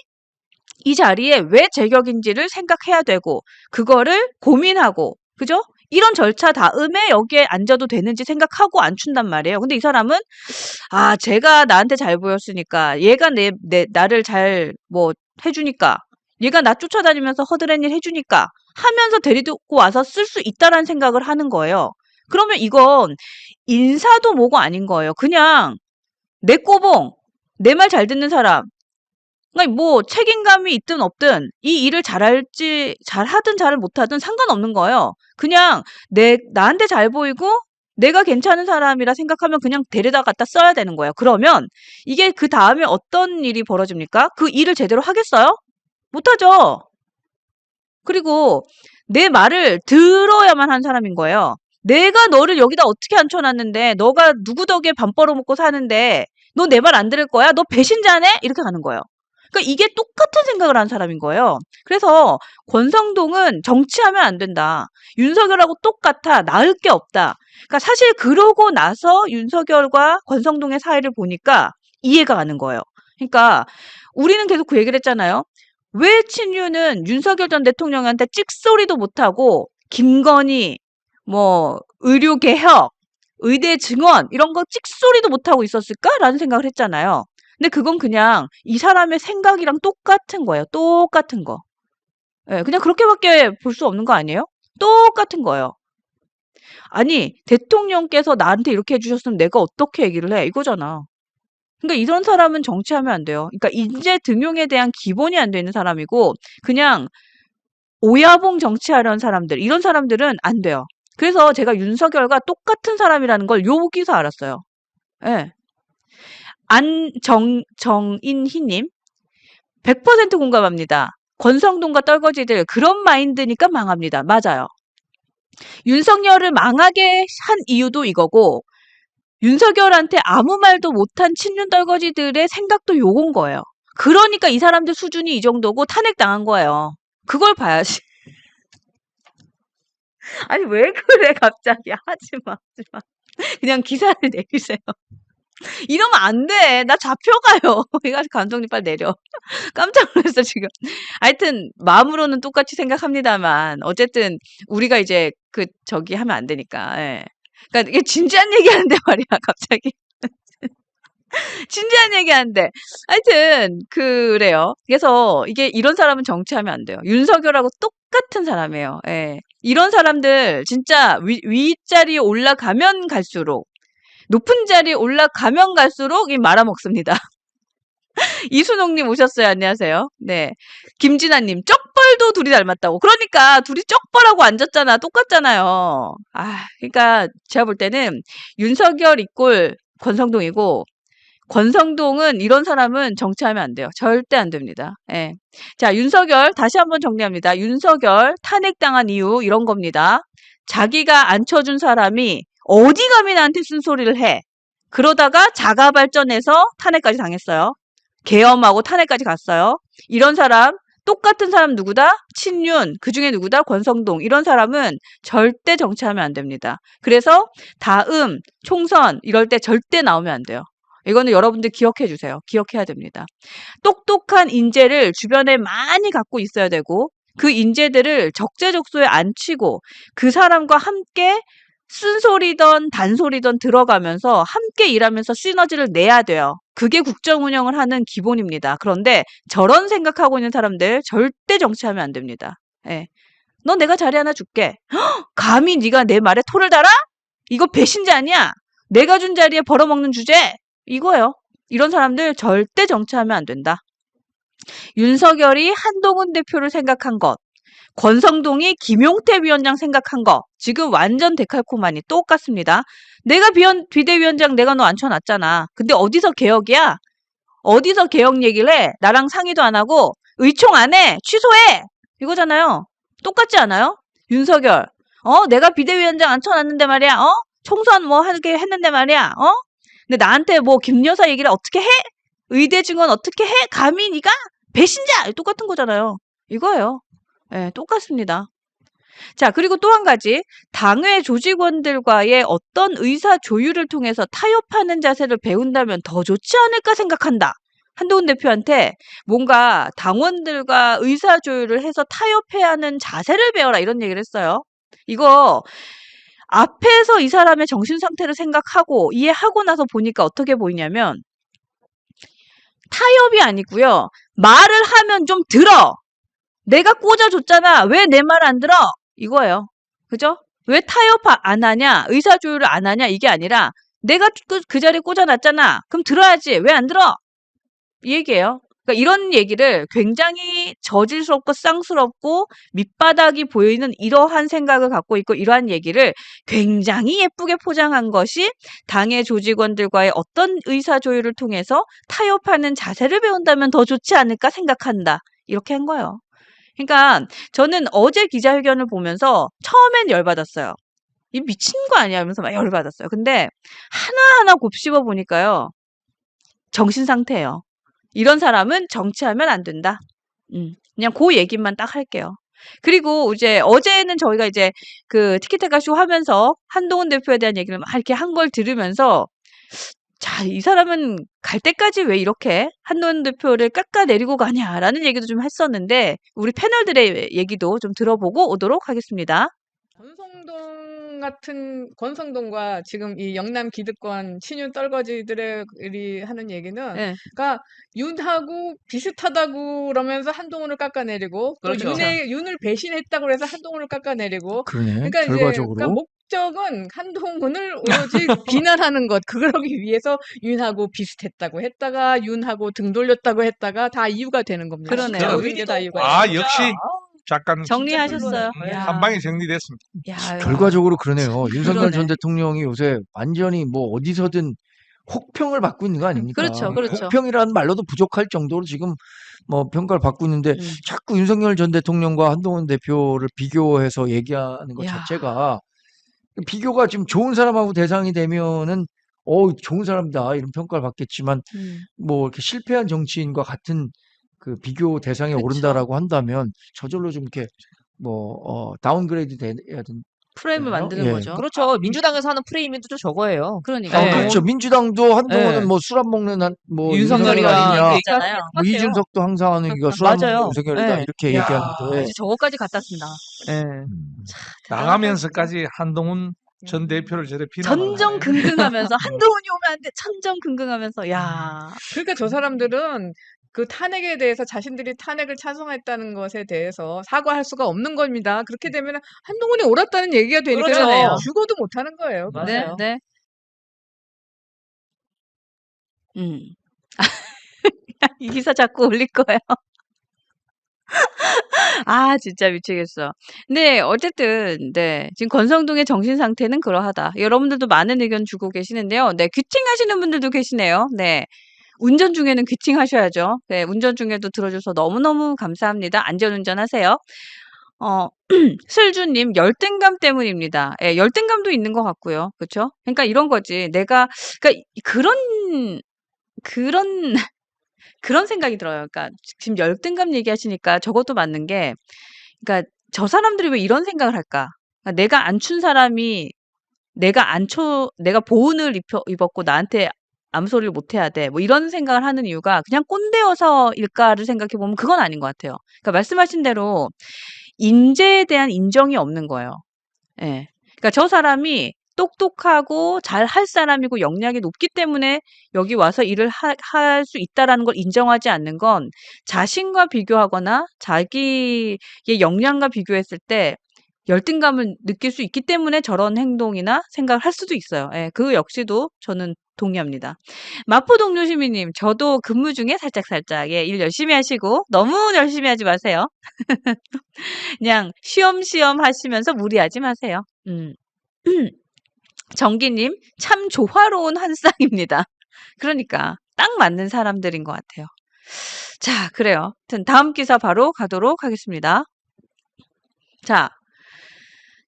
이 자리에 왜 제격인지를 생각해야 되고 그거를 고민하고 그죠? 이런 절차 다음에 여기에 앉아도 되는지 생각하고 앉춘단 말이에요. 근데 이 사람은 제가 나한테 잘 보였으니까 얘가 나를 잘 뭐 해주니까 얘가 나 쫓아다니면서 허드렛 일 해주니까 하면서 데리고 와서 쓸 수 있다라는 생각을 하는 거예요. 그러면 이건 인사도 뭐고 아닌 거예요. 그냥 내 꼬봉, 내 말 잘 듣는 사람. 그러니까 뭐 책임감이 있든 없든 이 일을 잘하든 잘 못하든 상관없는 거예요. 그냥 나한테 잘 보이고 내가 괜찮은 사람이라 생각하면 그냥 데려다 갖다 써야 되는 거예요. 그러면 이게 그 다음에 어떤 일이 벌어집니까? 그 일을 제대로 하겠어요? 못하죠. 그리고 내 말을 들어야만 한 사람인 거예요. 내가 너를 여기다 어떻게 앉혀놨는데 너가 누구 덕에 밥 벌어먹고 사는데 너 내 말 안 들을 거야? 너 배신자네? 이렇게 가는 거예요. 그러니까 이게 똑같은 생각을 하는 사람인 거예요. 그래서 권성동은 정치하면 안 된다. 윤석열하고 똑같아. 나을 게 없다. 그러니까 사실 그러고 나서 윤석열과 권성동의 사이를 보니까 이해가 가는 거예요. 그러니까 우리는 계속 그 얘기를 했잖아요. 왜 친윤은 윤석열 전 대통령한테 찍소리도 못하고 김건희, 뭐 의료개혁, 의대 증원 이런 거 찍소리도 못하고 있었을까라는 생각을 했잖아요. 근데 그건 그냥 이 사람의 생각이랑 똑같은 거예요. 똑같은 거. 예, 그냥 그렇게밖에 볼 수 없는 거 아니에요? 똑같은 거예요. 아니, 대통령께서 나한테 이렇게 해주셨으면 내가 어떻게 얘기를 해? 이거잖아. 그러니까 이런 사람은 정치하면 안 돼요. 그러니까 인재 등용에 대한 기본이 안 되는 사람이고 그냥 오야봉 정치하려는 사람들, 이런 사람들은 안 돼요. 그래서 제가 윤석열과 똑같은 사람이라는 걸 여기서 알았어요. 예. 정인희님, 100% 공감합니다. 권성동과 떨거지들 그런 마인드니까 망합니다. 맞아요. 윤석열을 망하게 한 이유도 이거고 윤석열한테 아무 말도 못한 친윤 떨거지들의 생각도 요건 거예요. 그러니까 이 사람들 수준이 이 정도고 탄핵당한 거예요. 그걸 봐야지. 아니 왜 그래 갑자기. 하지마. 그냥 기사를 내리세요. 이러면 안 돼. 나 잡혀가요. 이가지고 감독님 빨리 내려. 깜짝 놀랐어 지금. 하여튼 마음으로는 똑같이 생각합니다만 어쨌든 우리가 이제 저기 하면 안 되니까. 예. 그러니까 이게 진지한 얘기하는데 말이야 갑자기. 진지한 얘기하는데. 하여튼 그래요. 그래서 이게 이런 사람은 정치하면 안 돼요. 윤석열하고 똑같은 사람이에요. 예. 이런 사람들 진짜 윗자리에 올라가면 갈수록 높은 자리에 올라가면 갈수록 말아먹습니다. 이순옥님 오셨어요. 안녕하세요. 네. 김진아님, 쪽벌도 둘이 닮았다고. 그러니까 둘이 쪽벌하고 앉았잖아. 똑같잖아요. 그러니까 제가 볼 때는 윤석열 이꼴 권성동이고 권성동은 이런 사람은 정치하면 안 돼요. 절대 안 됩니다. 예. 자, 윤석열 다시 한번 정리합니다. 윤석열 탄핵당한 이유 이런 겁니다. 자기가 앉혀준 사람이 어디 감히 나한테 쓴소리를 해. 그러다가 자가 발전해서 탄핵까지 당했어요. 계엄하고 탄핵까지 갔어요. 이런 사람, 똑같은 사람 누구다? 친윤, 그중에 누구다? 권성동. 이런 사람은 절대 정치하면 안 됩니다. 그래서 다음 총선 이럴 때 절대 나오면 안 돼요. 이거는 여러분들 기억해 주세요. 기억해야 됩니다. 똑똑한 인재를 주변에 많이 갖고 있어야 되고 그 인재들을 적재적소에 앉히고 그 사람과 함께 쓴소리든 단소리든 들어가면서 함께 일하면서 시너지를 내야 돼요. 그게 국정 운영을 하는 기본입니다. 그런데 저런 생각하고 있는 사람들 절대 정치하면 안 됩니다. 예. 너 내가 자리 하나 줄게. 헉, 감히 네가 내 말에 토를 달아? 이거 배신자 아니야? 내가 준 자리에 벌어먹는 주제? 이거예요. 이런 사람들 절대 정치하면 안 된다. 윤석열이 한동훈 대표를 생각한 것, 권성동이 김용태 위원장 생각한 거 지금 완전 데칼코마니 똑같습니다. 내가 비대위원장 내가 너 앉혀놨잖아. 근데 어디서 개혁이야? 어디서 개혁 얘기를 해? 나랑 상의도 안 하고 의총 안 해. 취소해. 이거잖아요. 똑같지 않아요? 윤석열. 내가 비대위원장 앉혀놨는데 말이야. 총선 뭐 하게 했는데 말이야. 근데 나한테 뭐 김여사 얘기를 어떻게 해? 의대 증원 어떻게 해? 감히 네가 배신자. 똑같은 거잖아요. 이거예요. 예, 똑같습니다. 자, 그리고 또 한 가지. 당회 조직원들과의 어떤 의사 조율을 통해서 타협하는 자세를 배운다면 더 좋지 않을까 생각한다. 한동훈 대표한테 뭔가 당원들과 의사조율을 해서 타협해야 하는 자세를 배워라 이런 얘기를 했어요. 이거 앞에서 이 사람의 정신 상태를 생각하고 이해하고 나서 보니까 어떻게 보이냐면 타협이 아니고요. 말을 하면 좀 들어. 내가 꽂아줬잖아. 왜 내 말 안 들어? 이거예요. 그죠? 왜 타협 안 하냐? 의사조율을 안 하냐? 이게 아니라 내가 그 자리에 꽂아놨잖아. 그럼 들어야지. 왜 안 들어? 이 얘기예요. 그러니까 이런 얘기를 굉장히 저질스럽고 쌍스럽고 밑바닥이 보이는 이러한 생각을 갖고 있고 이러한 얘기를 굉장히 예쁘게 포장한 것이 당의 조직원들과의 어떤 의사조율을 통해서 타협하는 자세를 배운다면 더 좋지 않을까 생각한다. 이렇게 한 거예요. 그러니까 저는 어제 기자회견을 보면서 처음엔 열받았어요. 이 미친 거 아니야? 이러면서 막 열받았어요. 근데 하나하나 곱씹어 보니까요. 정신 상태예요. 이런 사람은 정치하면 안 된다. 그냥 그 얘기만 딱 할게요. 그리고 이제 어제는 저희가 이제 그 티키타카 쇼 하면서 한동훈 대표에 대한 얘기를 막 이렇게 한 걸 들으면서 자, 이 사람은 갈 때까지 왜 이렇게 한동훈 대표를 깎아내리고 가냐라는 얘기도 좀 했었는데 우리 패널들의 얘기도 좀 들어보고 오도록 하겠습니다. 권성동과 지금 이 영남 기득권 친윤 떨거지들이 하는 얘기는 네. 그러니까 윤하고 비슷하다고 그러면서 한동훈을 깎아내리고 또 그렇죠. 윤을 배신했다고 해서 한동훈을 깎아내리고 그러네. 그러니까 이제 결과적으로. 그러니까 목적은 한동훈을 오로지 비난하는 것 그러기 위해서 윤하고 비슷했다고 했다가 윤하고 등 돌렸다고 했다가 다 이유가 되는 겁니다. 그러네요. 모든 게 다 이유가 되는 역시 작가는 정리하셨어요. 야. 한 방에 정리됐습니다. 야, 결과적으로 그러네요. 윤석열 그러네. 전 대통령이 요새 완전히 뭐 어디서든 혹평을 받고 있는 거 아닙니까? 그렇죠, 그렇죠. 혹평이라는 말로도 부족할 정도로 지금 뭐 평가를 받고 있는데 자꾸 윤석열 전 대통령과 한동훈 대표를 비교해서 얘기하는 것 야. 자체가 비교가 지금 좋은 사람하고 대상이 되면은 좋은 사람이다 이런 평가를 받겠지만 뭐 이렇게 실패한 정치인과 같은 그 비교 대상에 그쵸. 오른다라고 한다면 저절로 좀 이렇게 다운그레이드 돼야 된. 프레임을 만드는 예. 거죠. 그렇죠. 민주당에서 하는 프레임이 또 저거예요. 그러니까. 네. 그렇죠. 민주당도 한동훈은 네. 뭐 술 안 먹는 뭐 윤석열이다. 윤석열 아니냐. 있잖아요. 뭐 이준석도 항상 하는 얘기가 술 안 먹는 맞아요. 윤석열이다 네. 이렇게 야. 얘기하는데 이제 저거까지 갖다 쓴다. 예. 나가면서까지 한동훈 전 대표를 저래 비난하네. 전정긍긍하면서 한동훈이 오면 안 돼. 천정긍긍하면서 야. 그러니까 저 사람들은 그 탄핵에 대해서 자신들이 탄핵을 찬성했다는 것에 대해서 사과할 수가 없는 겁니다. 그렇게 되면 한동훈이 옳았다는 얘기가 되니까 그러네요. 죽어도 못하는 거예요. 네, 맞아요. 네. 이 기사 자꾸 올릴 거예요. 아, 진짜 미치겠어. 네, 어쨌든, 네. 지금 권성동의 정신 상태는 그러하다. 여러분들도 많은 의견 주고 계시는데요. 네, 귀팅하시는 분들도 계시네요. 네. 운전 중에는 귀팅하셔야죠. 네, 운전 중에도 들어줘서 너무너무 감사합니다. 안전운전 하세요. 슬주님, 열등감 때문입니다. 예, 열등감도 있는 것 같고요. 그쵸? 그러니까 이런 거지. 그러니까 그런 생각이 들어요. 그러니까 지금 열등감 얘기하시니까 저것도 맞는 게, 그러니까 저 사람들이 왜 이런 생각을 할까? 그러니까 내가 안 춘 사람이 내가 보온을 입었고 나한테 아무 소리를 못 해야 돼. 뭐 이런 생각을 하는 이유가 그냥 꼰대여서일까를 생각해 보면 그건 아닌 것 같아요. 그러니까 말씀하신 대로 인재에 대한 인정이 없는 거예요. 예. 그러니까 저 사람이 똑똑하고 잘할 사람이고 역량이 높기 때문에 여기 와서 일을 할 수 있다라는 걸 인정하지 않는 건 자신과 비교하거나 자기의 역량과 비교했을 때 열등감을 느낄 수 있기 때문에 저런 행동이나 생각을 할 수도 있어요. 예, 그 역시도 저는 동의합니다. 마포 동료 시민님, 저도 근무 중에 살짝 예, 일 열심히 하시고 너무 열심히 하지 마세요. 그냥 쉬엄쉬엄 하시면서 무리하지 마세요. 정기님, 참 조화로운 한 쌍입니다. 그러니까 딱 맞는 사람들인 것 같아요. 자, 그래요. 아무튼 다음 기사 바로 가도록 하겠습니다. 자,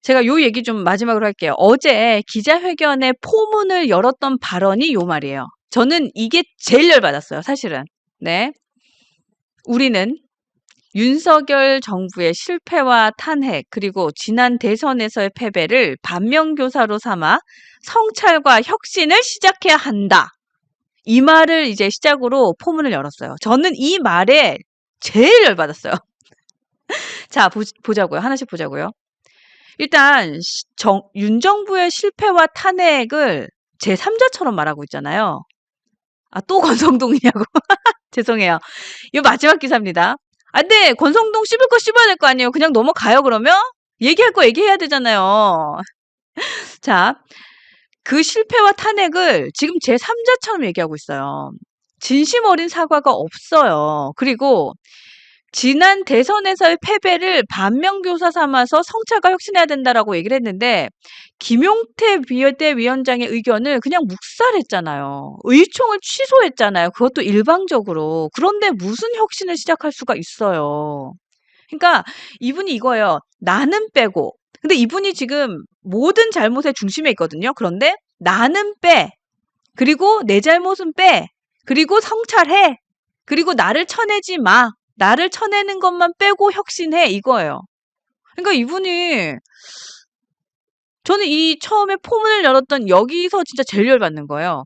제가 요 얘기 좀 마지막으로 할게요. 어제 기자회견에 포문을 열었던 발언이 요 말이에요. 저는 이게 제일 열받았어요, 사실은. 네. 우리는 윤석열 정부의 실패와 탄핵, 그리고 지난 대선에서의 패배를 반면교사로 삼아 성찰과 혁신을 시작해야 한다. 이 말을 이제 시작으로 포문을 열었어요. 저는 이 말에 제일 열받았어요. 자, 보자고요. 하나씩 보자고요. 일단 윤 정부의 실패와 탄핵을 제3자처럼 말하고 있잖아요. 아, 또 권성동이냐고. 죄송해요. 이거 마지막 기사입니다. 아, 근데 권성동 씹을 거 씹어야 될 거 아니에요. 그냥 넘어가요, 그러면? 얘기할 거 얘기해야 되잖아요. 자, 그 실패와 탄핵을 지금 제3자처럼 얘기하고 있어요. 진심 어린 사과가 없어요. 그리고 지난 대선에서의 패배를 반면교사 삼아서 성찰과 혁신해야 된다라고 얘기를 했는데 김용태 비대위원장의 의견을 그냥 묵살했잖아요. 의총을 취소했잖아요. 그것도 일방적으로. 그런데 무슨 혁신을 시작할 수가 있어요. 그러니까 이분이 이거예요. 나는 빼고. 근데 이분이 지금 모든 잘못의 중심에 있거든요. 그런데 나는 빼. 그리고 내 잘못은 빼. 그리고 성찰해. 그리고 나를 쳐내지 마. 나를 쳐내는 것만 빼고 혁신해. 이거예요. 그러니까 이분이 저는 이 처음에 포문을 열었던 여기서 진짜 제일 열받는 거예요.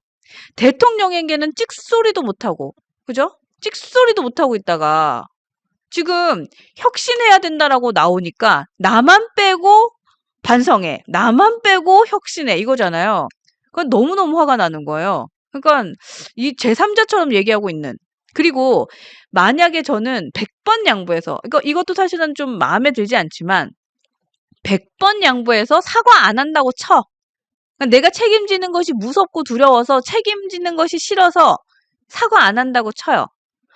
대통령에게는 찍소리도 못하고, 그죠? 찍소리도 못하고 있다가 지금 혁신해야 된다라고 나오니까 나만 빼고 반성해. 나만 빼고 혁신해. 이거잖아요. 그건 너무너무 화가 나는 거예요. 그러니까 이 제3자처럼 얘기하고 있는. 그리고 만약에 저는 100번 양보해서 이것도 사실은 좀 마음에 들지 않지만 100번 양보해서 사과 안 한다고 쳐. 그러니까 내가 책임지는 것이 무섭고 두려워서 책임지는 것이 싫어서 사과 안 한다고 쳐요.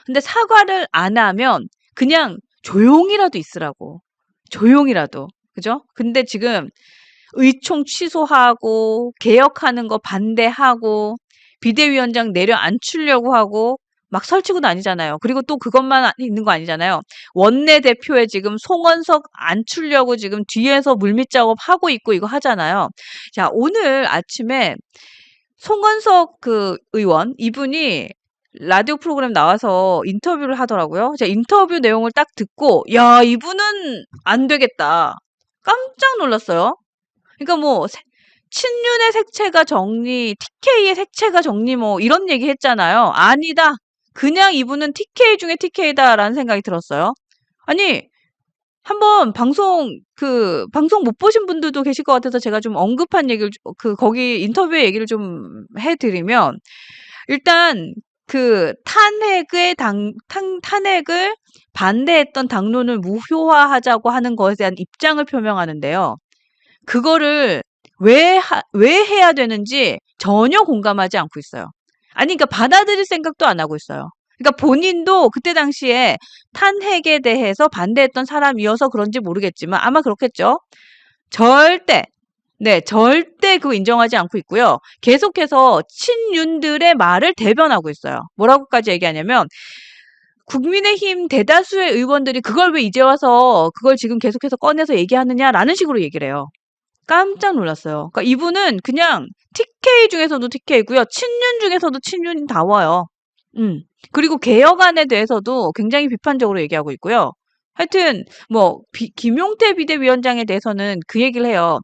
근데 사과를 안 하면 그냥 조용히라도 있으라고. 조용히라도. 그죠? 근데 지금 의총 취소하고 개혁하는 거 반대하고 비대위원장 내려앉히려고 하고 막 설치고 다니잖아요. 그리고 또 그것만 있는 거 아니잖아요. 원내대표에 지금 송원석 앉히려고 지금 뒤에서 물밑 작업하고 있고 이거 하잖아요. 자, 오늘 아침에 송원석 그 의원 이분이 라디오 프로그램 나와서 인터뷰를 하더라고요. 제가 인터뷰 내용을 딱 듣고 야, 이분은 안 되겠다. 깜짝 놀랐어요. 그러니까 뭐 친윤의 색채가 정리, TK의 색채가 정리 뭐 이런 얘기 했잖아요. 아니다. 그냥 이분은 TK 중에 TK다라는 생각이 들었어요. 아니, 한번 방송 못 보신 분들도 계실 것 같아서 제가 좀 언급한 얘기를 거기 인터뷰의 얘기를 좀 해드리면 일단 탄핵을 반대했던 당론을 무효화하자고 하는 것에 대한 입장을 표명하는데요. 그거를 왜 해야 되는지 전혀 공감하지 않고 있어요. 아니, 그러니까 받아들일 생각도 안 하고 있어요. 그러니까 본인도 그때 당시에 탄핵에 대해서 반대했던 사람이어서 그런지 모르겠지만 아마 그렇겠죠. 절대 그거 인정하지 않고 있고요. 계속해서 친윤들의 말을 대변하고 있어요. 뭐라고까지 얘기하냐면 국민의힘 대다수의 의원들이 그걸 왜 이제 와서 그걸 지금 계속해서 꺼내서 얘기하느냐라는 식으로 얘기를 해요. 깜짝 놀랐어요. 그러니까 이분은 그냥 TK 중에서도 TK고요. 친윤 중에서도 친윤다워요. 그리고 개혁안에 대해서도 굉장히 비판적으로 얘기하고 있고요. 하여튼 뭐 김용태 비대위원장에 대해서는 그 얘기를 해요.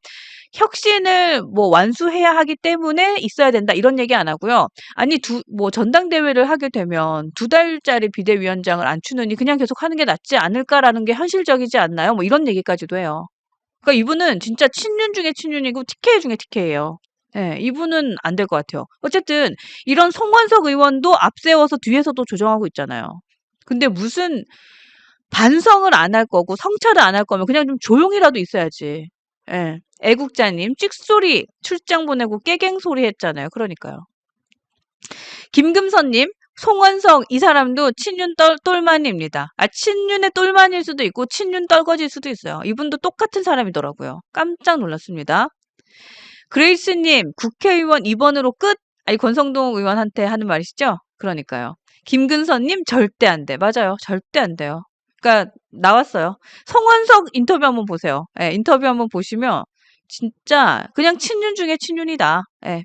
혁신을 뭐 완수해야 하기 때문에 있어야 된다 이런 얘기 안 하고요. 아니 전당대회를 하게 되면 2달짜리 비대위원장을 안 추느니 그냥 계속 하는 게 낫지 않을까라는 게 현실적이지 않나요? 뭐 이런 얘기까지도 해요. 그러니까 이분은 진짜 친윤 중에 친윤이고 TK 중에 TK예요. 예, 이분은 안 될 것 같아요. 어쨌든 이런 송원석 의원도 앞세워서 뒤에서도 조정하고 있잖아요. 근데 무슨 반성을 안 할 거고 성찰을 안 할 거면 그냥 좀 조용히라도 있어야지. 예. 애국자님 찍소리 출장 보내고 깨갱소리 했잖아요. 그러니까요. 김금선님 송원석 이 사람도 친윤 똘마니입니다. 친윤의 똘마니일 수도 있고 친윤 떨거지일 수도 있어요. 이분도 똑같은 사람이더라고요. 깜짝 놀랐습니다. 그레이스님 국회의원 2번으로 끝? 아니 권성동 의원한테 하는 말이시죠? 그러니까요. 김근선님 절대 안 돼. 맞아요. 절대 안 돼요. 그러니까 나왔어요. 송원석 인터뷰 한번 보세요. 예, 인터뷰 한번 보시면 진짜 그냥 친윤 중에 친윤이다. 예.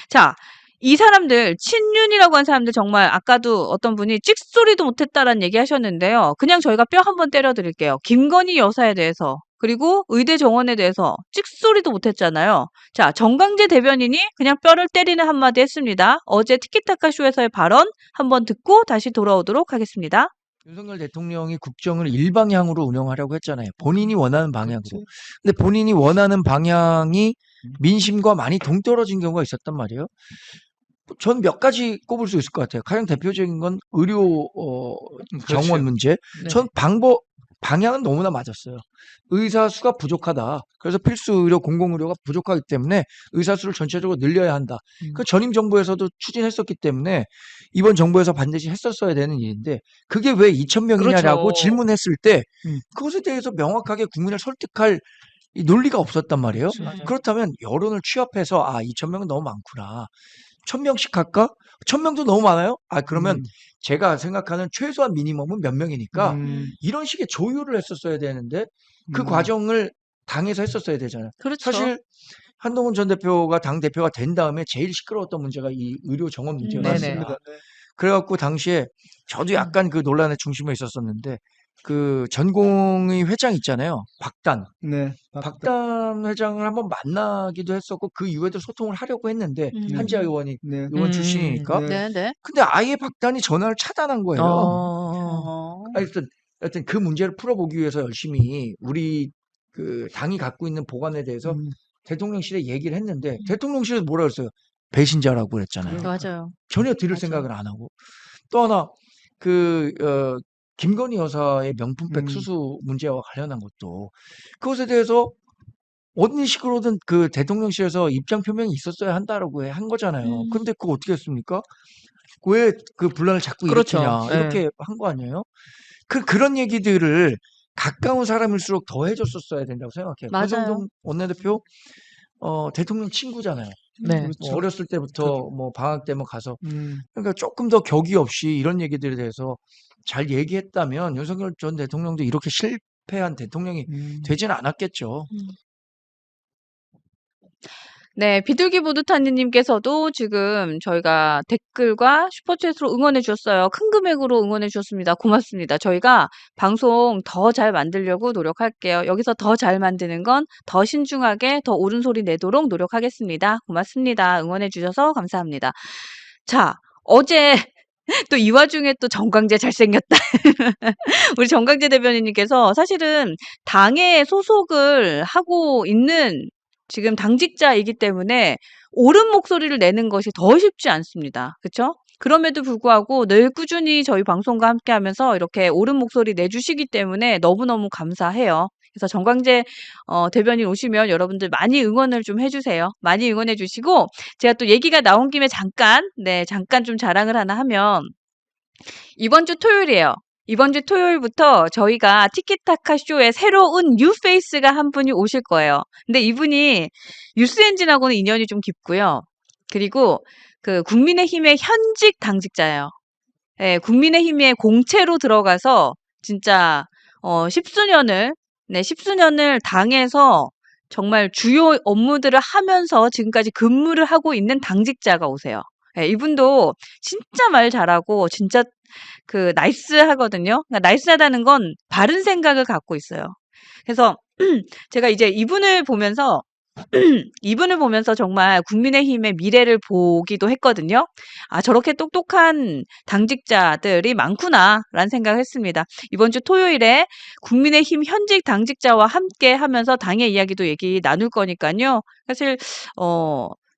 자, 이 사람들 친윤이라고 한 사람들 정말 아까도 어떤 분이 찍소리도 못했다라는 얘기 하셨는데요. 그냥 저희가 뼈 한번 때려드릴게요. 김건희 여사에 대해서 그리고 의대 정원에 대해서 찍소리도 못했잖아요. 자, 정강재 대변인이 그냥 뼈를 때리는 한마디 했습니다. 어제 티키타카 쇼에서의 발언 한번 듣고 다시 돌아오도록 하겠습니다. 윤석열 대통령이 국정을 일방향으로 운영하려고 했잖아요. 본인이 원하는 방향으로. 그렇지. 근데 본인이 원하는 방향이 민심과 많이 동떨어진 경우가 있었단 말이에요. 전 몇 가지 꼽을 수 있을 것 같아요. 가장 대표적인 건 의료 그렇죠. 정원 문제. 네. 전 방향은 너무나 맞았어요. 의사 수가 부족하다. 그래서 필수 의료, 공공의료가 부족하기 때문에 의사 수를 전체적으로 늘려야 한다. 그 전임 정부에서도 추진했었기 때문에 이번 정부에서 반드시 했었어야 되는 일인데 그게 왜 2,000명이냐라고 그렇죠. 질문했을 때 음. 그것에 대해서 명확하게 국민을 설득할 이 논리가 없었단 말이에요. 맞아요. 그렇다면 여론을 취합해서 2,000명은 너무 많구나. 1,000명씩 할까? 1,000명도 너무 많아요? 그러면 제가 생각하는 최소한 미니멈은 몇 명이니까 이런 식의 조율을 했었어야 되는데 그 과정을 당에서 했었어야 되잖아요. 그렇죠. 사실 한동훈 전 대표가 당 대표가 된 다음에 제일 시끄러웠던 문제가 이 의료 정원 문제였습니다. 네네. 맞습니다. 네. 그래갖고 당시에 저도 약간 그 논란의 중심에 있었었는데 그 전공의 회장 있잖아요. 박단. 네. 박단 회장을 한번 만나기도 했었고 그 이후에도 소통을 하려고 했는데 한지아 의원이 네. 의원 출신이니까. 네. 네. 근데 아예 박단이 전화를 차단한 거예요. 하여튼 그 문제를 풀어보기 위해서 열심히 우리 그 당이 갖고 있는 보관에 대해서 대통령실에 얘기를 했는데 대통령실에서 뭐라 그랬어요? 배신자라고 그랬잖아요. 맞아요. 전혀 들을 맞아. 생각을 안 하고. 또 하나 김건희 여사의 명품백 수수 문제와 관련한 것도 그것에 대해서 어떤 식으로든 그 대통령실에서 입장 표명이 있었어야 한다라고 한 거잖아요. 근데 그거 어떻게 했습니까? 왜 그 분란을 자꾸 그렇죠. 일으키냐 예. 이렇게 한 거 아니에요? 그런 얘기들을 가까운 사람일수록 더 해줬었어야 된다고 생각해요. 맞아요. 권성동 원내대표 대통령 친구잖아요. 네. 그렇죠. 뭐 어렸을 때부터 뭐 방학 때면 가서 그러니까 조금 더 격이 없이 이런 얘기들에 대해서 잘 얘기했다면 윤석열 전 대통령도 이렇게 실패한 대통령이 되지는 않았겠죠. 네, 비둘기 보드타니님께서도 지금 저희가 댓글과 슈퍼챗으로 응원해 주셨어요. 큰 금액으로 응원해 주셨습니다. 고맙습니다. 저희가 방송 더 잘 만들려고 노력할게요. 여기서 더 잘 만드는 건 더 신중하게 더 옳은 소리 내도록 노력하겠습니다. 고맙습니다. 응원해 주셔서 감사합니다. 자, 어제 또 이 와중에 또 정강재 잘생겼다. 우리 정강재 대변인님께서 사실은 당에 소속을 하고 있는 지금 당직자이기 때문에 옳은 목소리를 내는 것이 더 쉽지 않습니다. 그렇죠? 그럼에도 불구하고 늘 꾸준히 저희 방송과 함께하면서 이렇게 옳은 목소리 내주시기 때문에 너무너무 감사해요. 그래서 정광재 대변인 오시면 여러분들 많이 응원을 좀 해주세요. 많이 응원해 주시고 제가 또 얘기가 나온 김에 잠깐 좀 자랑을 하나 하면 이번 주 토요일이에요. 이번 주 토요일부터 저희가 티키타카 쇼에 새로운 뉴페이스가 한 분이 오실 거예요. 근데 이분이 뉴스엔진하고는 인연이 좀 깊고요. 그리고 그 국민의힘의 현직 당직자예요. 예, 국민의힘의 공채로 들어가서 진짜 10수년을 당에서 정말 주요 업무들을 하면서 지금까지 근무를 하고 있는 당직자가 오세요. 예, 이분도 진짜 말 잘하고 진짜 그 나이스하거든요. 그러니까 나이스하다는 건 바른 생각을 갖고 있어요. 그래서 제가 이제 이분을 보면서 정말 국민의힘의 미래를 보기도 했거든요. 저렇게 똑똑한 당직자들이 많구나라는 생각을 했습니다. 이번 주 토요일에 국민의힘 현직 당직자와 함께 하면서 당의 이야기도 얘기 나눌 거니까요. 사실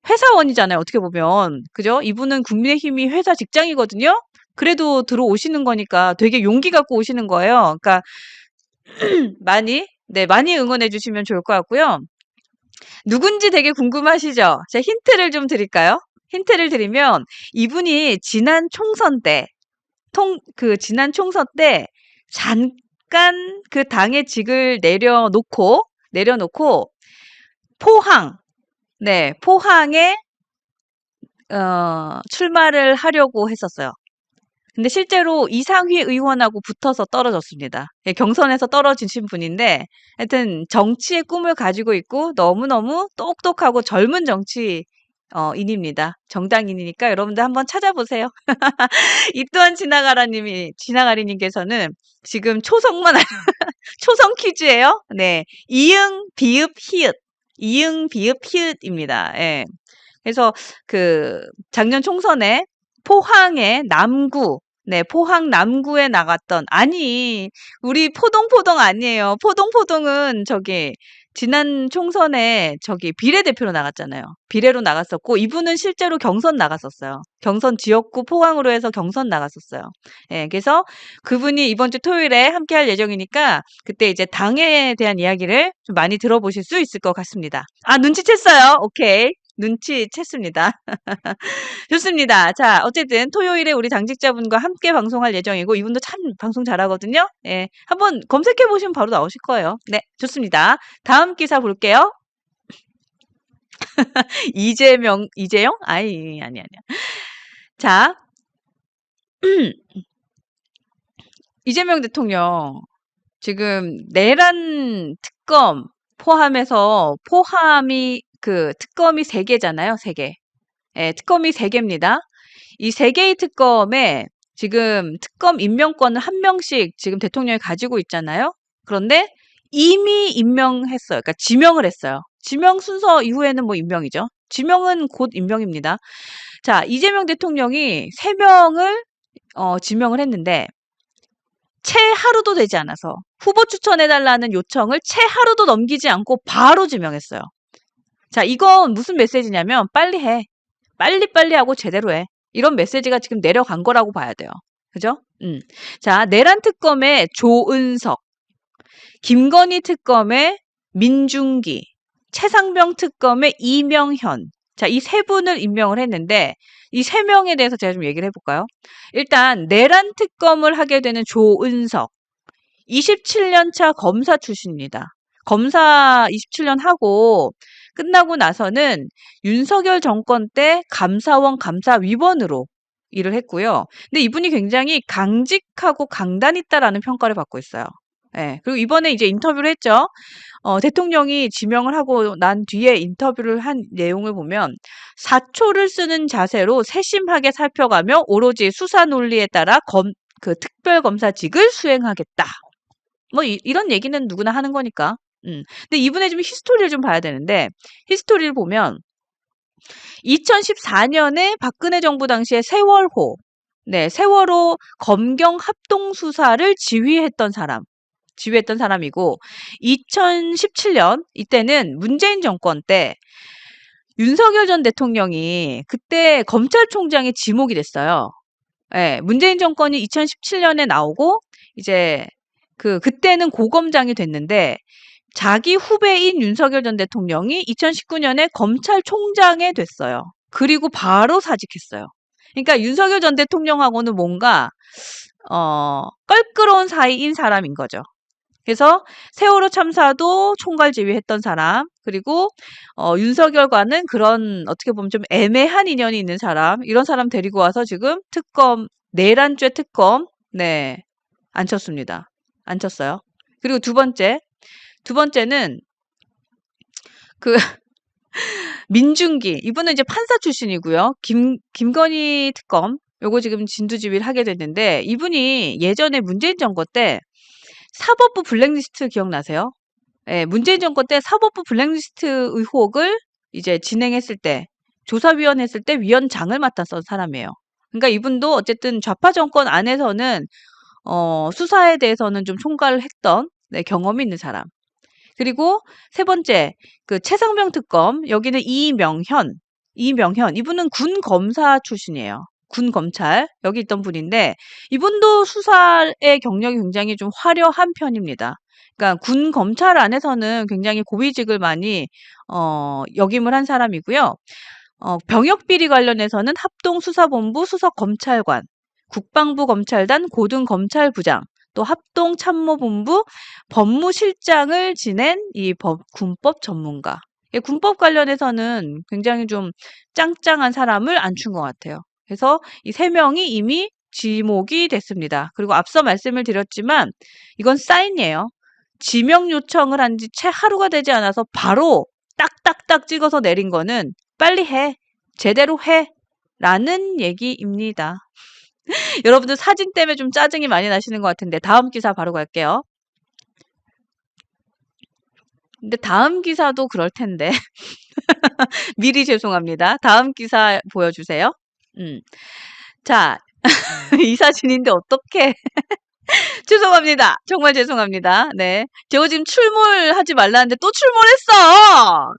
회사원이잖아요. 어떻게 보면. 그죠? 이분은 국민의힘이 회사 직장이거든요. 그래도 들어오시는 거니까 되게 용기 갖고 오시는 거예요. 그러니까 많이 응원해 주시면 좋을 것 같고요. 누군지 되게 궁금하시죠? 제가 힌트를 좀 드릴까요? 힌트를 드리면 이분이 지난 총선 때 잠깐 그 당의 직을 내려놓고 포항에 출마를 하려고 했었어요. 근데 실제로 이상휘 의원하고 붙어서 떨어졌습니다. 예, 경선에서 떨어지신 분인데 하여튼 정치의 꿈을 가지고 있고 너무너무 똑똑하고 젊은 정치인 인입니다. 정당인이니까 여러분들 한번 찾아보세요. 이 또한 지나가리님께서는 지금 초성만 초성 퀴즈예요. 네, 이응, 비읍, 히읗, 이응, 비읍, 히읗입니다. 예. 그래서 작년 총선에 포항의 남구, 네, 포항 남구에 나갔던, 아니, 우리 포동포동 아니에요. 포동포동은 지난 총선에 비례대표로 나갔잖아요. 비례로 나갔었고, 이분은 실제로 경선 나갔었어요. 경선 지역구 포항으로 해서 경선 나갔었어요. 예, 그래서 그분이 이번 주 토요일에 함께 할 예정이니까, 그때 이제 당에 대한 이야기를 좀 많이 들어보실 수 있을 것 같습니다. 아, 눈치챘어요. 오케이. 눈치챘습니다. 좋습니다. 자, 어쨌든 토요일에 우리 당직자분과 함께 방송할 예정이고 이분도 참 방송 잘하거든요. 예, 한번 검색해 보시면 바로 나오실 거예요. 네, 좋습니다. 다음 기사 볼게요. 이재영? 아니야. 자, 이재명 대통령 지금 내란 특검 포함해서 특검이 3개잖아요. 3개. 예, 특검이 3개입니다. 이 3개의 특검에 지금 특검 임명권을 1명씩 지금 대통령이 가지고 있잖아요. 그런데 이미 임명했어요. 그러니까 지명을 했어요. 지명 순서 이후에는 뭐 임명이죠. 지명은 곧 임명입니다. 자, 이재명 대통령이 3명을 지명을 했는데 채 하루도 되지 않아서 후보 추천해달라는 요청을 채 하루도 넘기지 않고 바로 지명했어요. 자, 이건 무슨 메시지냐면 빨리 해. 빨리 하고 제대로 해. 이런 메시지가 지금 내려간 거라고 봐야 돼요. 그죠? 자, 내란 특검의 조은석, 김건희 특검의 민중기, 최상병 특검의 이명현. 자, 이 3분을 임명을 했는데 이 3명에 대해서 제가 좀 얘기를 해볼까요? 일단 내란 특검을 하게 되는 조은석, 27년 차 검사 출신입니다. 검사 27년 하고 끝나고 나서는 윤석열 정권 때 감사원 감사위원으로 일을 했고요. 근데 이분이 굉장히 강직하고 강단 있다라는 평가를 받고 있어요. 예. 그리고 이번에 이제 인터뷰를 했죠. 대통령이 지명을 하고 난 뒤에 인터뷰를 한 내용을 보면 사초를 쓰는 자세로 세심하게 살펴가며 오로지 수사 논리에 따라 특별검사직을 수행하겠다. 뭐 이런 얘기는 누구나 하는 거니까. 근데 이분의 좀 히스토리를 좀 봐야 되는데 히스토리를 보면 2014년에 박근혜 정부 당시에 세월호, 네, 세월호 검경 합동 수사를 지휘했던 사람이고 2017년 이때는 문재인 정권 때 윤석열 전 대통령이 그때 검찰총장의 지목이 됐어요. 예, 문재인 정권이 2017년에 나오고 이제 그때는 고검장이 됐는데 자기 후배인 윤석열 전 대통령이 2019년에 검찰총장에 됐어요. 그리고 바로 사직했어요. 그러니까 윤석열 전 대통령하고는 뭔가 껄끄러운 사이인 사람인 거죠. 그래서 세월호 참사도 총괄 지휘했던 사람, 그리고 윤석열과는 그런 어떻게 보면 좀 애매한 인연이 있는 사람, 이런 사람 데리고 와서 지금 내란죄 특검, 네, 앉혔습니다. 앉혔어요. 그리고 두 번째는 민중기. 이분은 이제 판사 출신이고요. 김건희 특검. 요거 지금 진두지휘를 하게 됐는데 이분이 예전에 문재인 정권 때 사법부 블랙리스트 기억나세요? 예, 문재인 정권 때 사법부 블랙리스트 의혹을 이제 진행했을 때 조사위원 했을 때 위원장을 맡았던 사람이에요. 그러니까 이분도 어쨌든 좌파 정권 안에서는 수사에 대해서는 좀 총괄을 했던 네, 경험이 있는 사람. 그리고 세 번째, 최상병 특검, 여기는 이명현. 이분은 군 검사 출신이에요. 군 검찰, 여기 있던 분인데, 이분도 수사의 경력이 굉장히 좀 화려한 편입니다. 그러니까 군 검찰 안에서는 굉장히 고위직을 많이, 역임을 한 사람이고요. 병역비리 관련해서는 합동수사본부 수석검찰관, 국방부 검찰단 고등검찰부장, 또 합동참모본부 법무실장을 지낸 이 군법 전문가. 군법 관련해서는 굉장히 좀 짱짱한 사람을 앉힌 것 같아요. 그래서 이 3명이 이미 지목이 됐습니다. 그리고 앞서 말씀을 드렸지만 이건 사인이에요. 지명 요청을 한 지 채 하루가 되지 않아서 바로 딱딱딱 찍어서 내린 거는 빨리 해. 제대로 해. 라는 얘기입니다. 여러분들 사진 때문에 좀 짜증이 많이 나시는 것 같은데 다음 기사 바로 갈게요. 근데 다음 기사도 그럴 텐데 미리 죄송합니다. 다음 기사 보여주세요. 자, 이 사진인데 어떡해. 죄송합니다. 정말 죄송합니다. 네. 제가 지금 출몰하지 말라는데 또 출몰했어!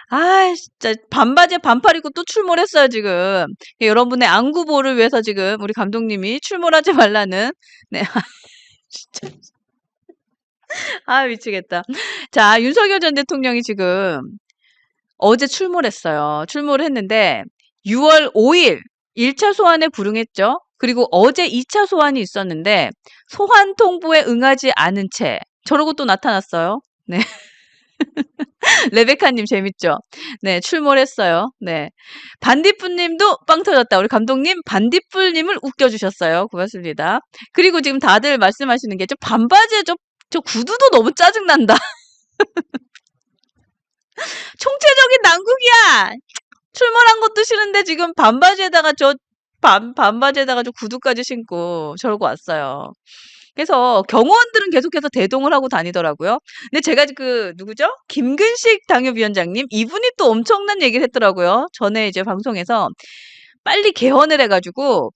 아, 진짜 반바지에 반팔 입고 또 출몰했어요, 지금. 여러분의 안구보를 위해서 지금 우리 감독님이 출몰하지 말라는 네. 진짜. 아, 미치겠다. 자, 윤석열 전 대통령이 지금 어제 출몰했어요. 출몰을 했는데 6월 5일 1차 소환에 불응했죠. 그리고 어제 2차 소환이 있었는데 소환 통보에 응하지 않은 채 저러고 또 나타났어요. 네. 레베카님 재밌죠? 네, 출몰했어요. 네. 반딧불님도 빵 터졌다. 우리 감독님 반딧불님을 웃겨주셨어요. 고맙습니다. 그리고 지금 다들 말씀하시는 게 저 반바지에 저 구두도 너무 짜증난다. 총체적인 난국이야. 출몰한 것도 싫은데 지금 반바지에다가 반바지에다가 저 구두까지 신고 저러고 왔어요. 그래서 경호원들은 계속해서 대동을 하고 다니더라고요. 근데 제가 누구죠? 김근식 당협위원장님, 이분이 또 엄청난 얘기를 했더라고요. 전에 이제 방송에서 빨리 개헌을 해가지고,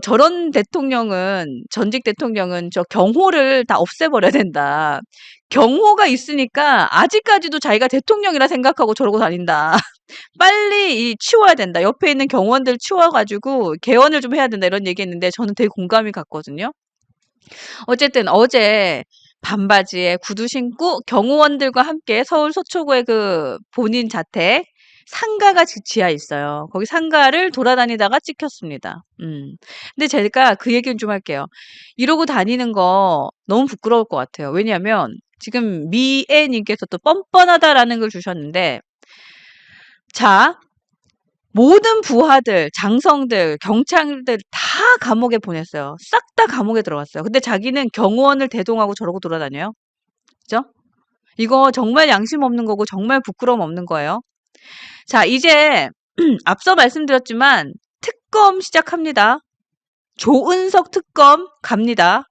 저런 대통령은, 전직 대통령은 저 경호를 다 없애버려야 된다. 경호가 있으니까 아직까지도 자기가 대통령이라 생각하고 저러고 다닌다. 빨리 치워야 된다. 옆에 있는 경호원들 치워가지고 개헌을 좀 해야 된다. 이런 얘기 했는데 저는 되게 공감이 갔거든요. 어쨌든 어제 반바지에 구두 신고 경호원들과 함께 서울 서초구의 본인 자택 상가가 지하에 있어요. 거기 상가를 돌아다니다가 찍혔습니다. 근데 제가 그 얘기는 좀 할게요. 이러고 다니는 거 너무 부끄러울 것 같아요. 왜냐하면 지금 미애님께서 또 뻔뻔하다라는 걸 주셨는데 자, 모든 부하들, 장성들, 경찰들 다 감옥에 보냈어요. 싹 다 감옥에 들어갔어요. 근데 자기는 경호원을 대동하고 저러고 돌아다녀요. 그죠? 이거 정말 양심 없는 거고 정말 부끄러움 없는 거예요. 자, 이제 앞서 말씀드렸지만 특검 시작합니다. 조은석 특검 갑니다.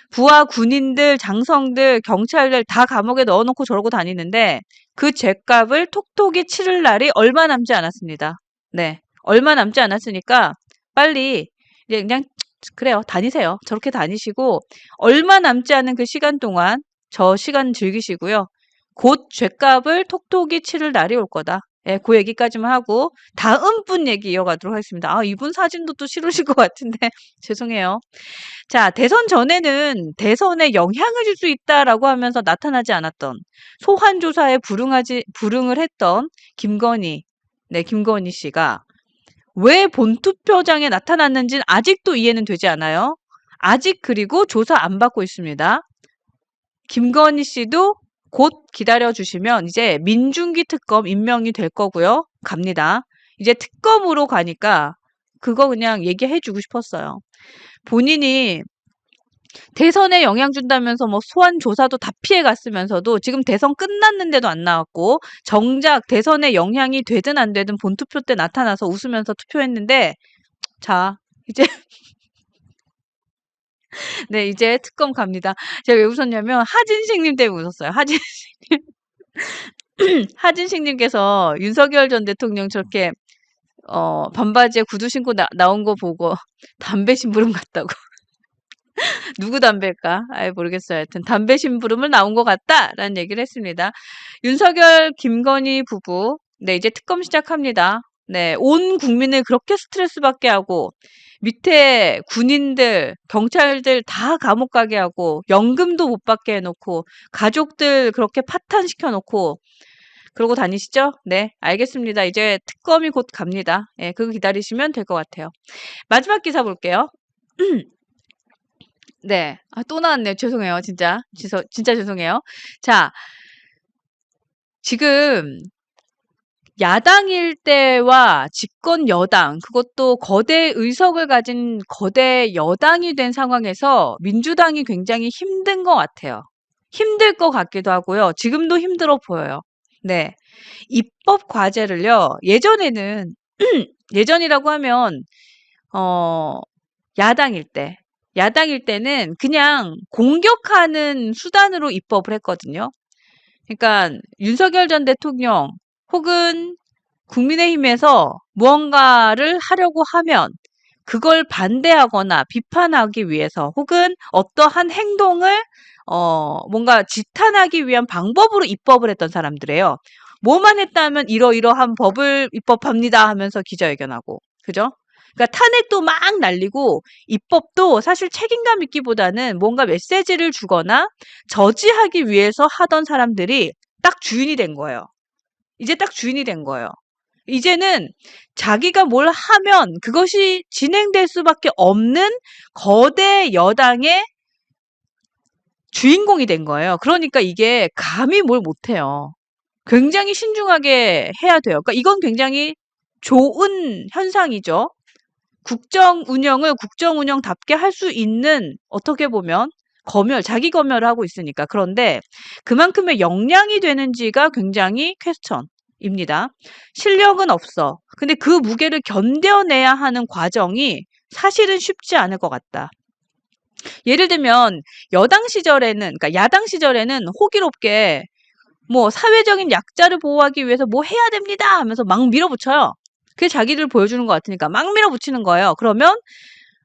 부하 군인들, 장성들, 경찰들 다 감옥에 넣어놓고 저러고 다니는데 그 죗값을 톡톡이 치를 날이 얼마 남지 않았습니다. 네. 얼마 남지 않았으니까 빨리 이제 그냥 그래요. 다니세요. 저렇게 다니시고 얼마 남지 않은 그 시간 동안 저 시간 즐기시고요. 곧 죗값을 톡톡이 치를 날이 올 거다. 예, 그 얘기까지만 하고 다음 분 얘기 이어가도록 하겠습니다. 아, 이분 사진도 또 싫으실 것 같은데 죄송해요. 자, 대선 전에는 대선에 영향을 줄 수 있다라고 하면서 나타나지 않았던 소환 조사에 불응을 했던 김건희 씨가 왜 본투표장에 나타났는지는 아직도 이해는 되지 않아요. 아직 그리고 조사 안 받고 있습니다. 김건희 씨도 곧 기다려주시면 이제 민중기 특검 임명이 될 거고요. 갑니다. 이제 특검으로 가니까 그거 그냥 얘기해주고 싶었어요. 본인이 대선에 영향 준다면서 뭐 소환 조사도 다 피해 갔으면서도 지금 대선 끝났는데도 안 나왔고 정작 대선에 영향이 되든 안 되든 본투표 때 나타나서 웃으면서 투표했는데 자, 이제 네, 이제 특검 갑니다. 제가 왜 웃었냐면 하진식님 때문에 웃었어요. 하진식님께서 윤석열 전 대통령 저렇게 반바지에 구두 신고 나온 거 보고 담배 심부름 같다고. 누구 담배일까? 아예 모르겠어요. 하여튼 담배 심부름을 나온 것 같다라는 얘기를 했습니다. 윤석열, 김건희 부부 네, 이제 특검 시작합니다. 네, 온 국민을 그렇게 스트레스 받게 하고 밑에 군인들, 경찰들 다 감옥 가게 하고 연금도 못 받게 해놓고 가족들 그렇게 파탄시켜 놓고 그러고 다니시죠? 네, 알겠습니다. 이제 특검이 곧 갑니다. 예, 그거 기다리시면 될 것 같아요. 마지막 기사 볼게요. 네. 아, 또 나왔네요. 죄송해요. 진짜. 진짜 죄송해요. 자, 지금 야당일 때와 집권 여당, 그것도 거대 의석을 가진 거대 여당이 된 상황에서 민주당이 굉장히 힘든 것 같아요. 힘들 것 같기도 하고요. 지금도 힘들어 보여요. 네. 입법 과제를요, 예전에는 예전이라고 하면 야당일 때는 그냥 공격하는 수단으로 입법을 했거든요. 그러니까 윤석열 전 대통령 혹은 국민의힘에서 무언가를 하려고 하면 그걸 반대하거나 비판하기 위해서 혹은 어떠한 행동을 뭔가 지탄하기 위한 방법으로 입법을 했던 사람들이에요. 뭐만 했다면 이러이러한 법을 입법합니다 하면서 기자회견하고. 그죠? 그러니까 탄핵도 막 날리고 입법도 사실 책임감 있기보다는 뭔가 메시지를 주거나 저지하기 위해서 하던 사람들이 딱 주인이 된 거예요. 이제 딱 주인이 된 거예요. 이제는 자기가 뭘 하면 그것이 진행될 수밖에 없는 거대 여당의 주인공이 된 거예요. 그러니까 이게 감히 뭘 못해요. 굉장히 신중하게 해야 돼요. 그러니까 이건 굉장히 좋은 현상이죠. 국정 운영을 국정 운영답게 할 수 있는 어떻게 보면 자기 검열을 하고 있으니까. 그런데 그만큼의 역량이 되는지가 굉장히 퀘스천입니다. 실력은 없어. 근데 그 무게를 견뎌내야 하는 과정이 사실은 쉽지 않을 것 같다. 예를 들면 그러니까 야당 시절에는 호기롭게 뭐 사회적인 약자를 보호하기 위해서 뭐 해야 됩니다 하면서 막 밀어붙여요. 그게 자기들 보여주는 것 같으니까 막 밀어붙이는 거예요. 그러면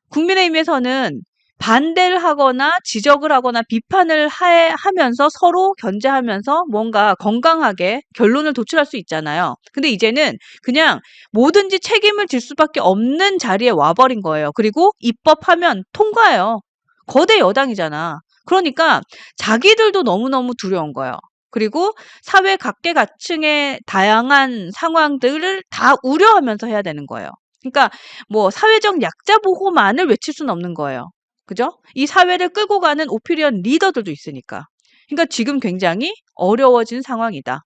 국민의힘에서는 반대를 하거나 지적을 하거나 비판을 하면서 서로 견제하면서 뭔가 건강하게 결론을 도출할 수 있잖아요. 근데 이제는 그냥 뭐든지 책임을 질 수밖에 없는 자리에 와버린 거예요. 그리고 입법하면 통과해요. 거대 여당이잖아. 그러니까 자기들도 너무너무 두려운 거예요. 그리고 사회 각계각층의 다양한 상황들을 다 우려하면서 해야 되는 거예요. 그러니까 뭐 사회적 약자 보호만을 외칠 수는 없는 거예요. 그죠? 이 사회를 끌고 가는 오피리언 리더들도 있으니까. 그러니까 지금 굉장히 어려워진 상황이다.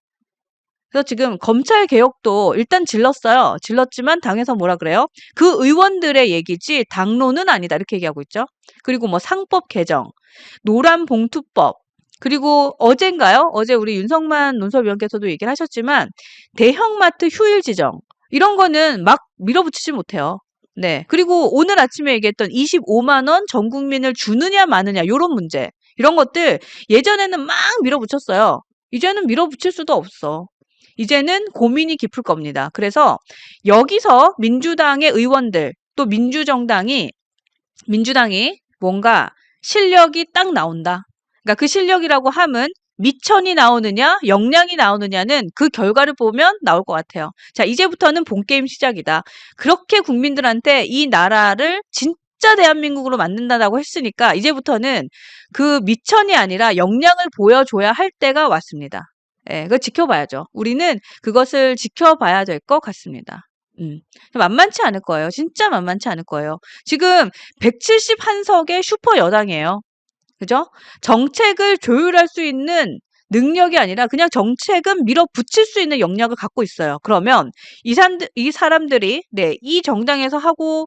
그래서 지금 검찰 개혁도 일단 질렀어요. 질렀지만 당에서 뭐라 그래요? 그 의원들의 얘기지 당론은 아니다. 이렇게 얘기하고 있죠. 그리고 뭐 상법 개정, 노란봉투법, 그리고 어젠가요? 어제 우리 윤석만 논설위원께서도 얘기를 하셨지만 대형마트 휴일 지정 이런 거는 막 밀어붙이지 못해요. 네. 그리고 오늘 아침에 얘기했던 25만 원 전 국민을 주느냐 마느냐 요런 문제. 이런 것들 예전에는 막 밀어붙였어요. 이제는 밀어붙일 수도 없어. 이제는 고민이 깊을 겁니다. 그래서 여기서 민주당의 의원들 또 민주당이 뭔가 실력이 딱 나온다. 그러니까 그 실력이라고 함은 미천이 나오느냐, 역량이 나오느냐는 그 결과를 보면 나올 것 같아요. 자, 이제부터는 본게임 시작이다. 그렇게 국민들한테 이 나라를 진짜 대한민국으로 만든다고 했으니까 이제부터는 그 미천이 아니라 역량을 보여줘야 할 때가 왔습니다. 예, 그거 지켜봐야죠. 우리는 그것을 지켜봐야 될 것 같습니다. 만만치 않을 거예요. 진짜 만만치 않을 거예요. 지금 171석의 슈퍼 여당이에요. 그죠? 정책을 조율할 수 있는 능력이 아니라 그냥 정책은 밀어붙일 수 있는 역량을 갖고 있어요. 그러면 이 사람들이 이 정당에서 하고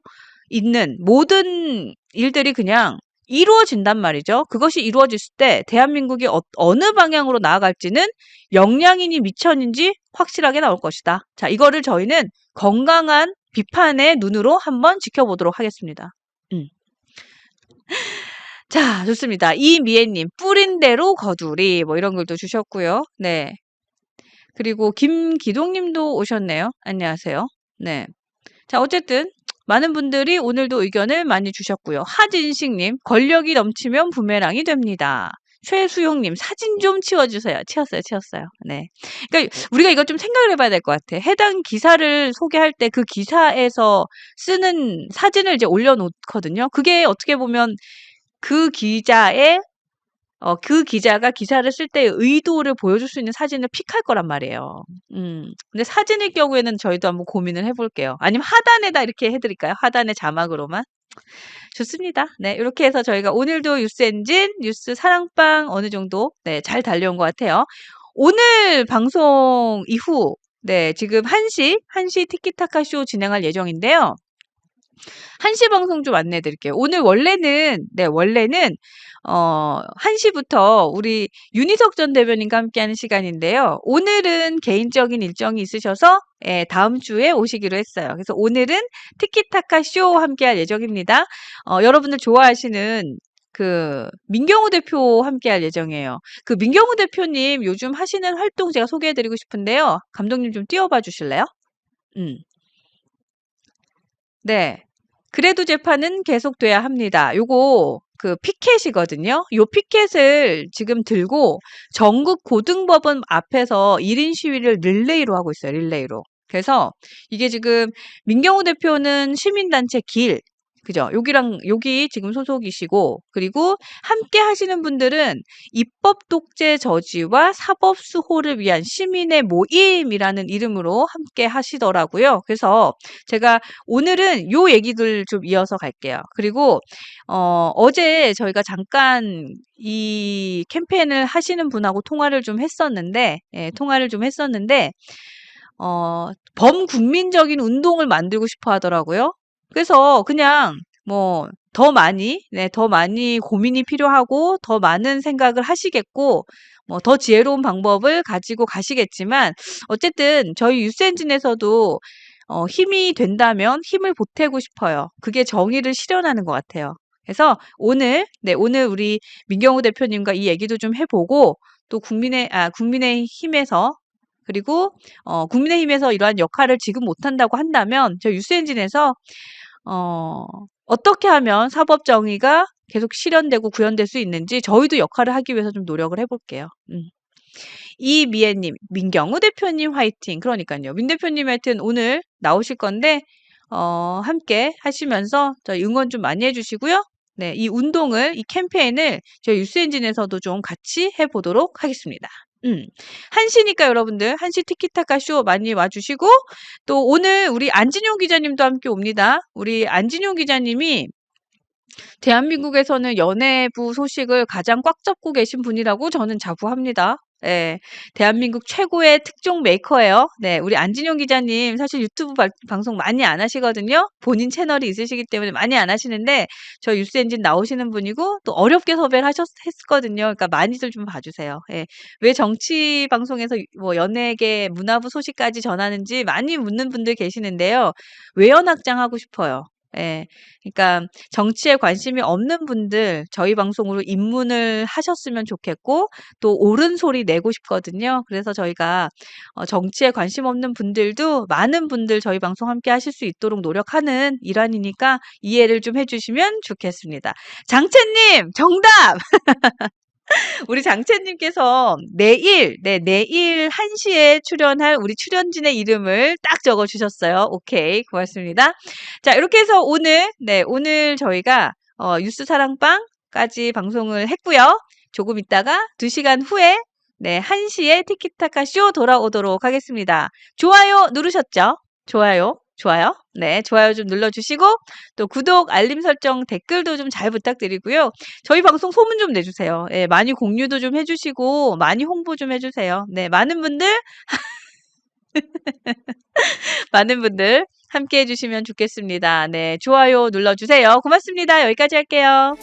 있는 모든 일들이 그냥 이루어진단 말이죠. 그것이 이루어졌을 때 대한민국이 어느 방향으로 나아갈지는 역량이니 미천인지 확실하게 나올 것이다. 자, 이거를 저희는 건강한 비판의 눈으로 한번 지켜보도록 하겠습니다. 자, 좋습니다. 이미애님, 뿌린 대로 거두리, 뭐 이런 글도 주셨고요. 네. 그리고 김기동님도 오셨네요. 안녕하세요. 네. 자, 어쨌든 많은 분들이 오늘도 의견을 많이 주셨고요. 하진식님, 권력이 넘치면 부메랑이 됩니다. 최수용님, 사진 좀 치워주세요. 치웠어요. 네. 그러니까 우리가 이거 좀 생각을 해봐야 될 것 같아. 해당 기사를 소개할 때 그 기사에서 쓰는 사진을 이제 올려놓거든요. 그게 어떻게 보면 그 기자가 기사를 쓸 때의 의도를 보여줄 수 있는 사진을 픽할 거란 말이에요. 근데 사진일 경우에는 저희도 한번 고민을 해볼게요. 아니면 하단에다 이렇게 해드릴까요? 하단의 자막으로만. 좋습니다. 네, 이렇게 해서 저희가 오늘도 뉴스엔진, 뉴스 사랑방 어느 정도 잘 달려온 것 같아요. 오늘 방송 이후 지금 1시 티키타카 쇼 진행할 예정인데요. 1시 방송 좀 안내해 드릴게요. 오늘 원래는 1시부터 우리 윤희석 전 대변인과 함께하는 시간인데요. 오늘은 개인적인 일정이 있으셔서 다음 주에 오시기로 했어요. 그래서 오늘은 티키타카 쇼와 함께할 예정입니다. 여러분들 좋아하시는 그 민경우 대표 함께할 예정이에요. 그 민경우 대표님 요즘 하시는 활동 제가 소개해드리고 싶은데요. 감독님 좀 띄워봐 주실래요? 네. 그래도 재판은 계속돼야 합니다. 요거 그 피켓이거든요. 요 피켓을 지금 들고 전국 고등법원 앞에서 1인 시위를 릴레이로 하고 있어요. 릴레이로. 그래서 이게 지금 민경우 대표는 시민단체 길, 그죠? 여기 지금 소속이시고, 그리고 함께 하시는 분들은 입법 독재 저지와 사법 수호를 위한 시민의 모임이라는 이름으로 함께 하시더라고요. 그래서 제가 오늘은 요 얘기들 좀 이어서 갈게요. 그리고 어제 저희가 잠깐 이 캠페인을 하시는 분하고 통화를 좀 했었는데, 범국민적인 운동을 만들고 싶어 하더라고요. 그래서 그냥 뭐 더 많이 고민이 필요하고 더 많은 생각을 하시겠고 뭐 더 지혜로운 방법을 가지고 가시겠지만 어쨌든 저희 뉴스엔진에서도 힘이 된다면 힘을 보태고 싶어요. 그게 정의를 실현하는 것 같아요. 그래서 오늘 우리 민경우 대표님과 이 얘기도 좀 해보고 또 국민의힘에서 그리고 국민의힘에서 이러한 역할을 지금 못한다고 한다면 저희 뉴스엔진에서 어떻게 하면 사법 정의가 계속 실현되고 구현될 수 있는지 저희도 역할을 하기 위해서 좀 노력을 해볼게요. 이미애님, 민경우 대표님 화이팅. 그러니까요. 민 대표님 하여튼 오늘 나오실 건데 함께 하시면서 저희 응원 좀 많이 해주시고요. 네, 이 운동을, 이 캠페인을 저희 뉴스엔진에서도 좀 같이 해보도록 하겠습니다. 1시니까 여러분들 1시 티키타카 쇼 많이 와주시고 또 오늘 우리 안진용 기자님도 함께 옵니다. 우리 안진용 기자님이 대한민국에서는 연예부 소식을 가장 꽉 잡고 계신 분이라고 저는 자부합니다. 네, 대한민국 최고의 특종 메이커예요. 네, 우리 안진용 기자님 사실 유튜브 방송 많이 안 하시거든요. 본인 채널이 있으시기 때문에 많이 안 하시는데 저 뉴스엔진 나오시는 분이고 또 어렵게 섭외를 했거든요. 그러니까 많이들 좀 봐주세요. 예, 왜 정치 방송에서 뭐 연예계 문화부 소식까지 전하는지 많이 묻는 분들 계시는데요. 외연확장 하고 싶어요. 예, 그러니까 정치에 관심이 없는 분들 저희 방송으로 입문을 하셨으면 좋겠고 또 옳은 소리 내고 싶거든요. 그래서 저희가 정치에 관심 없는 분들도 많은 분들 저희 방송 함께 하실 수 있도록 노력하는 일환이니까 이해를 좀 해주시면 좋겠습니다. 장채님 정답! 우리 장채님께서 내일 1시에 출연할 우리 출연진의 이름을 딱 적어주셨어요. 오케이, 고맙습니다. 자, 이렇게 해서 오늘 저희가 뉴스 사랑방까지 방송을 했고요. 조금 있다가 2시간 후에 1시에 티키타카 쇼 돌아오도록 하겠습니다. 좋아요 누르셨죠? 좋아요. 네, 좋아요 좀 눌러주시고 또 구독, 알림 설정, 댓글도 좀 잘 부탁드리고요. 저희 방송 소문 좀 내주세요. 예, 많이 공유도 좀 해주시고 많이 홍보 좀 해주세요. 네, 많은 분들 함께 해주시면 좋겠습니다. 네, 좋아요 눌러주세요. 고맙습니다. 여기까지 할게요.